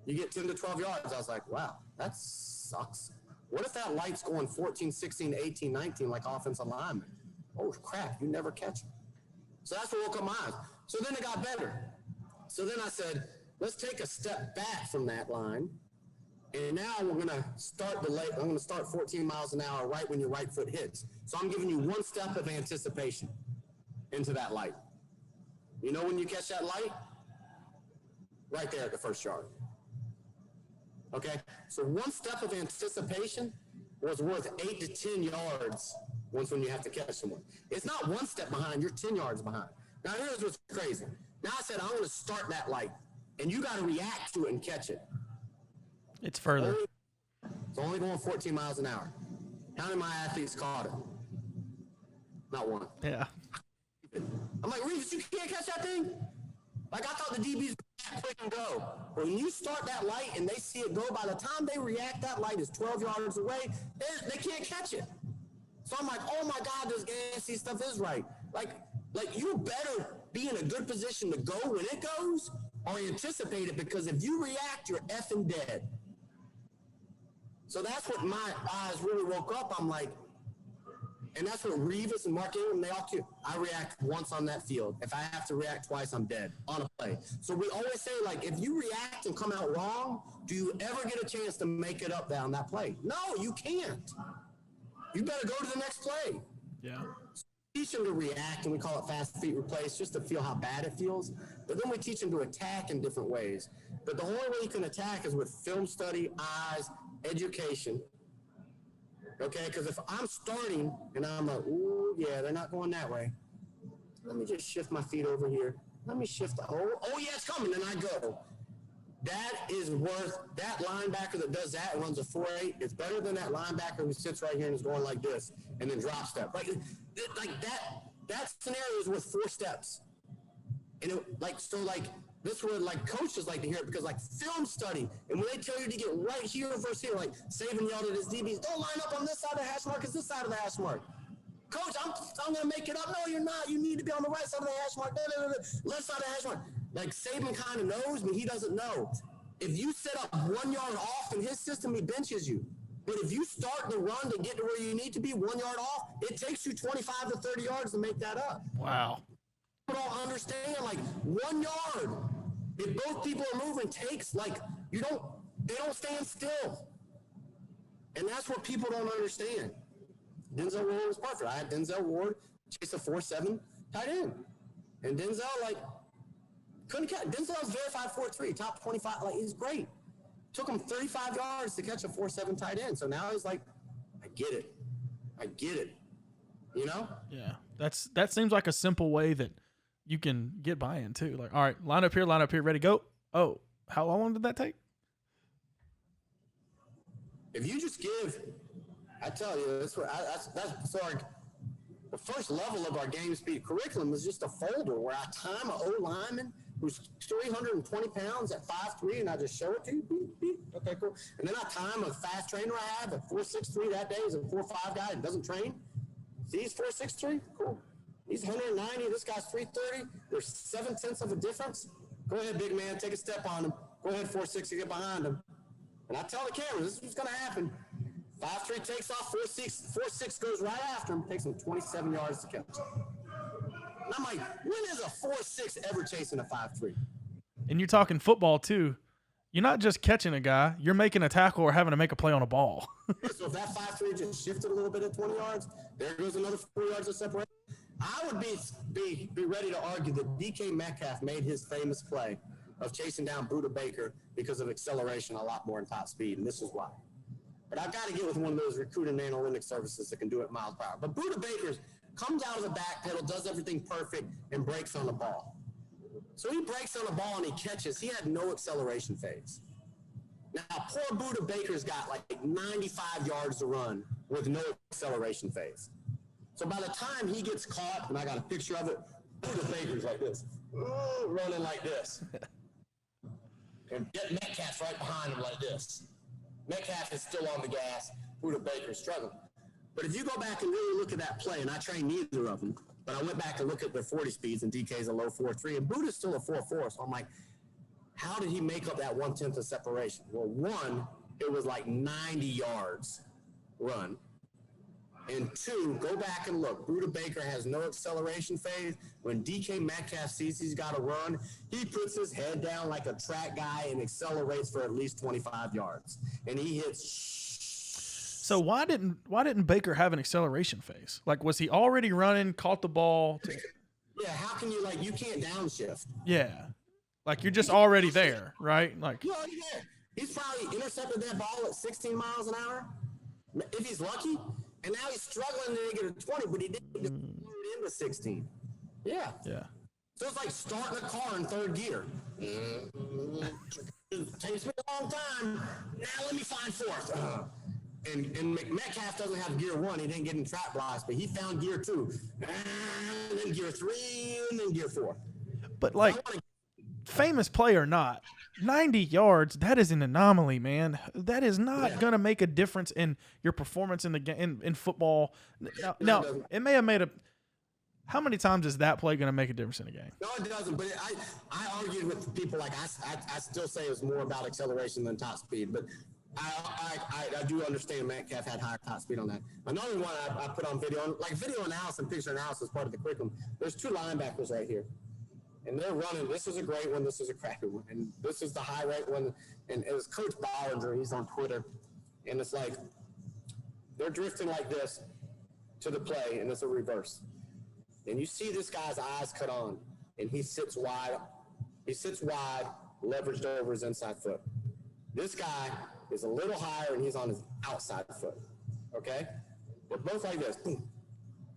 D: you get 10 to 12 yards. I was like, wow, that sucks. What if that light's going 14, 16, 18, 19 like offensive linemen? Oh, crap, you never catch them. So that's what woke up my eyes. So then it got better. So then I said, let's take a step back from that line. And now we're going to start I'm going to start 14 miles an hour right when your right foot hits. So I'm giving you one step of anticipation into that light. You know when you catch that light? Right there at the first yard. Okay? So one step of anticipation was worth 8 to 10 yards when you have to catch someone. It's not one step behind, you're 10 yards behind. Now here's what's crazy. Now I said I'm going to start that light, and you got to react to it and catch it. It's
A: further.
D: It's only going 14 miles an hour. How many of my athletes caught it? Not one.
A: Yeah.
D: I'm like, Revis, you can't catch that thing? Like, I thought the DBs were quick go. When you start that light and they see it go, by the time they react, that light is 12 yards away. They can't catch it. So I'm like, oh my God, this gassy stuff is right. Like you better be in a good position to go when it goes or anticipate it, because if you react, you're effing dead. So that's what my eyes really woke up. I'm like, and that's what Revis and Mark Ingram, they all do. I react once on that field. If I have to react twice, I'm dead on a play. So we always say, like, if you react and come out wrong, do you ever get a chance to make it up down that play? No, you can't. You better go to the next play.
A: Yeah.
D: So we teach them to react, and we call it fast feet replace, just to feel how bad it feels. But then we teach them to attack in different ways. But the only way you can attack is with film study, eyes, education. Okay, because if I'm starting and I'm like, ooh, yeah, they're not going that way. Let me just shift my feet over here. Let me shift. Oh, yeah, it's coming. And I go. That is worth, that linebacker that does that and runs a 4.8 is better than that linebacker who sits right here and is going like this and then drop step. Like that scenario is worth 4 steps. And this is what coaches like to hear it, because film study, and when they tell you to get right here versus here, like Saban yelled at his DBs, don't line up on this side of the hash mark, it's this side of the hash mark. Coach, I'm going to make it up. No, you're not. You need to be on the right side of the hash mark. Left side of the hash mark. Like Saban kind of knows, but he doesn't know. If you set up 1 yard off in his system, he benches you. But if you start the run to get to where you need to be 1 yard off, it takes you 25 to 30 yards to make that up.
A: Wow.
D: People don't understand, 1 yard. If both people are moving, takes they don't stand still. And that's what people don't understand. Denzel Ward was perfect. I had Denzel Ward chase a 4.7 tight end. And Denzel, couldn't catch. Denzel's verified 4.3, top 25. He's great. Took him 35 yards to catch a 4.7 tight end. So now he's like, I get it. You know?
A: Yeah. That seems like a simple way that you can get buy-in too. Like, all right, line up here, ready, go. Oh, how long did that take?
D: If you just give, I tell you, the first level of our game speed curriculum is just a folder where I time an O lineman who's 320 pounds at 5'3", and I just show it to you. Beep, beep. Okay, cool. And then I time a fast trainer I have at 4.63 that day is a 4.5 guy that doesn't train. See, he's 4.63, cool. He's 190. This guy's 330. There's 0.7 of a difference. Go ahead, big man. Take a step on him. Go ahead, 4.6, get behind him. And I tell the camera, this is what's going to happen. 5'3" takes off. 4.6 goes right after him. Takes him 27 yards to catch. And I'm like, when is a 4.6 ever chasing a 5'3"?
A: And you're talking football too. You're not just catching a guy. You're making a tackle or having to make a play on a ball.
D: So if that 5'3" just shifted a little bit at 20 yards, there goes another 4 yards of separation. I would be ready to argue that DK Metcalf made his famous play of chasing down Buda Baker because of acceleration a lot more than top speed, and this is why. But I've got to get with one of those recruiting analytics services that can do it miles per hour. But Buda Baker comes out of the back pedal, does everything perfect, and breaks on the ball. So he breaks on the ball and he catches. He had no acceleration phase. Now, poor Buda Baker's got 95 yards to run with no acceleration phase. So by the time he gets caught, and I got a picture of it, Buda Baker's like this, running like this. And Metcalf's right behind him like this. Metcalf is still on the gas. Buda Baker's struggling. But if you go back and really look at that play, and I trained neither of them, but I went back and looked at their 40 speeds, and DK's a low 4.3, and Buda's still a 4.4. So I'm like, how did he make up that 1/10 of separation? Well, one, it was 90 yards run. And two, go back and look. Buda Baker has no acceleration phase. When DK Metcalf sees he's got to run, he puts his head down like a track guy and accelerates for at least 25 yards. And he hits.
A: So why didn't Baker have an acceleration phase? Was he already running, caught the ball?
D: Yeah, how can you you can't downshift?
A: Yeah. You're just already there, right?
D: You're already there. He's probably intercepted that ball at 16 miles an hour, if he's lucky. And now he's struggling to get a 20, but he didn't get it into 16. Yeah.
A: Yeah.
D: So it's like starting a car in third gear. It takes me a long time. Now let me find fourth. And Metcalf doesn't have gear 1. He didn't get in trap blocks, but he found gear 2. And then gear 3, and then gear 4.
A: But famous play or not, 90 yards, that is an anomaly, man. That is not going to make a difference in your performance in the game in football. Now, it may have made a – how many times is that play going to make a difference in a game?
D: No, it doesn't. But I argued with people like I still say it's more about acceleration than top speed. But I do understand Metcalf had higher top speed on that. Another one I put on video, like video analysis and picture analysis part of the curriculum. There's 2 linebackers right here. And they're running. This is a great one. This is a crappy one. And this is the high rate one. And it was Coach Bollinger. He's on Twitter. And it's like they're drifting like this to the play, and it's a reverse. And you see this guy's eyes cut on, and he sits wide. He sits wide, leveraged over his inside foot. This guy is a little higher, and he's on his outside foot. Okay? They're both like this. Boom.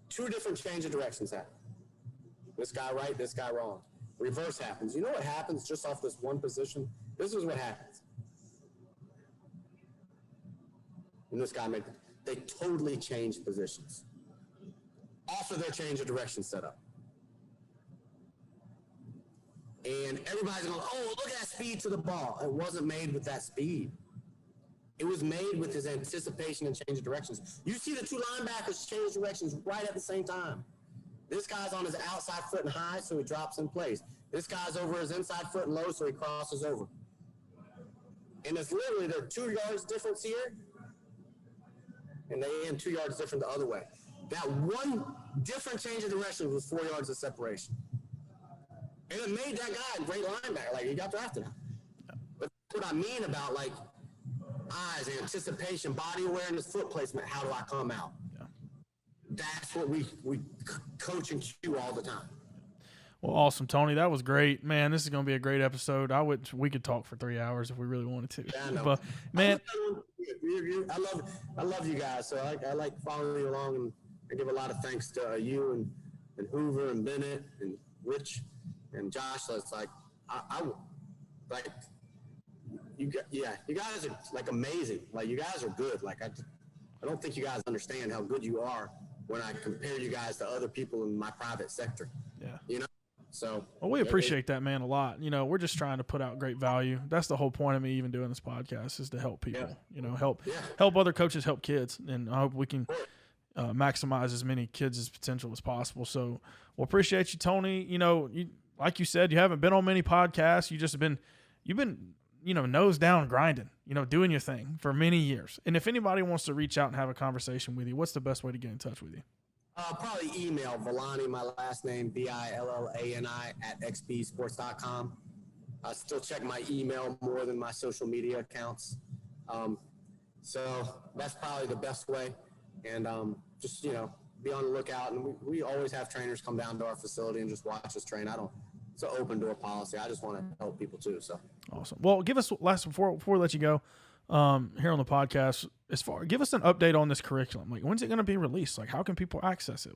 D: 2 different change of directions happen. This guy right, this guy wrong. Reverse happens. You know what happens just off this one position? This is what happens. And this guy they totally changed positions. Off of their change of direction setup. And everybody's going, oh, look at that speed to the ball. It wasn't made with that speed. It was made with his anticipation and change of directions. You see the 2 linebackers change directions right at the same time. This guy's on his outside foot and high, so he drops in place. This guy's over his inside foot and low, so he crosses over. And it's literally, there are 2 yards difference here, and they end 2 yards different the other way. That one different change of direction was 4 yards of separation. And it made that guy a great linebacker. Like, he got drafted. But that's what I mean about, like, eyes, anticipation, body awareness, foot placement. How do I come out? That's what we coach and cue all the time.
A: Well, awesome, Tony. That was great, man. This is going to be a great episode. We could talk for 3 hours if we really wanted to.
D: Yeah, I know.
A: But man,
D: I love you guys. So I like following you along, and I give a lot of thanks to you and Hoover and Bennett and Rich and Josh. So it's like you guys are like amazing. Like, you guys are good. Like, I don't think you guys understand how good you are when I compare you guys to other people in my private sector.
A: Yeah.
D: You know? So.
A: Well, we appreciate that, man, a lot. You know, we're just trying to put out great value. That's the whole point of me even doing this podcast, is to help people.
D: Yeah.
A: You know, help other coaches help kids, and I hope we can maximize as many kids' potential as possible. So we'll appreciate you, Tony. You know, like you said, you haven't been on many podcasts. You've been nose down grinding, doing your thing for many years. And if anybody wants to reach out and have a conversation with you, what's the best way to get in touch with you?
D: Probably email Villani, my last name, Billani @xbsports.com. I still check my email more than my social media accounts. So that's probably the best way. And just, be on the lookout. And we always have trainers come down to our facility and just watch us train. It's an open door policy. I just want to help people too. So
A: awesome. Well, give us before we let you go here on the podcast. Give us an update on this curriculum. Like, when's it going to be released? Like, how can people access it?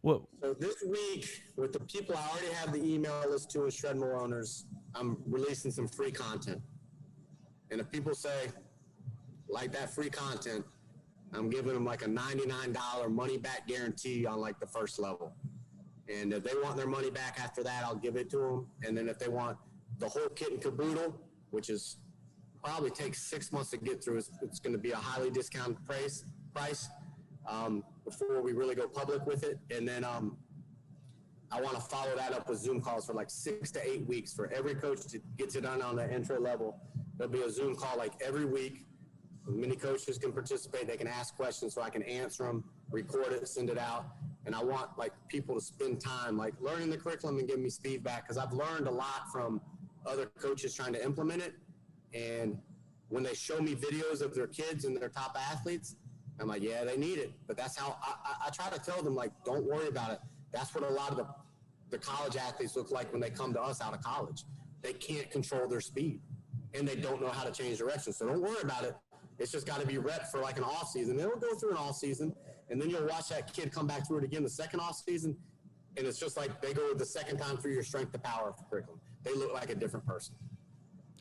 D: So this week, with the people I already have the email list to as SHREDmill owners, I'm releasing some free content. And if people say like that free content, I'm giving them like a $99 money back guarantee on like the first level. And if they want their money back after that, I'll give it to them. And then if they want the whole kit and caboodle, which is probably takes 6 months to get through, it's going to be a highly discounted price before we really go public with it. And then I want to follow that up with Zoom calls for like 6 to 8 weeks for every coach that gets it done on the intro level. There'll be a Zoom call like every week. Many coaches can participate. They can ask questions so I can answer them, record it, send it out. And I want like people to spend time like learning the curriculum and give me feedback, because I've learned a lot from other coaches trying to implement it. And when they show me videos of their kids and their top athletes, I'm like, yeah, they need it. But that's how I try to tell them, like, don't worry about it. That's what a lot of the college athletes look like when they come to us out of college. They can't control their speed, and they don't know how to change direction. So don't worry about it. It's just got to be rep for like an off season. They'll go through an off season, and then you'll watch that kid come back through it again the second off season, and it's just like they go the second time through your strength to power curriculum. They look like a different person.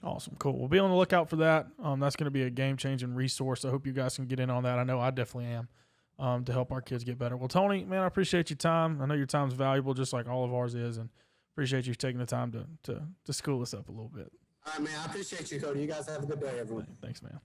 A: Awesome. Cool. We'll be on the lookout for that. That's going to be a game-changing resource. I hope you guys can get in on that. I know I definitely am, to help our kids get better. Well, Tony, man, I appreciate your time. I know your time's valuable, just like all of ours is, and appreciate you taking the time to school us up a little bit.
D: All right, man. I appreciate you, Cody. You guys have a good day, everyone.
A: Thanks, man.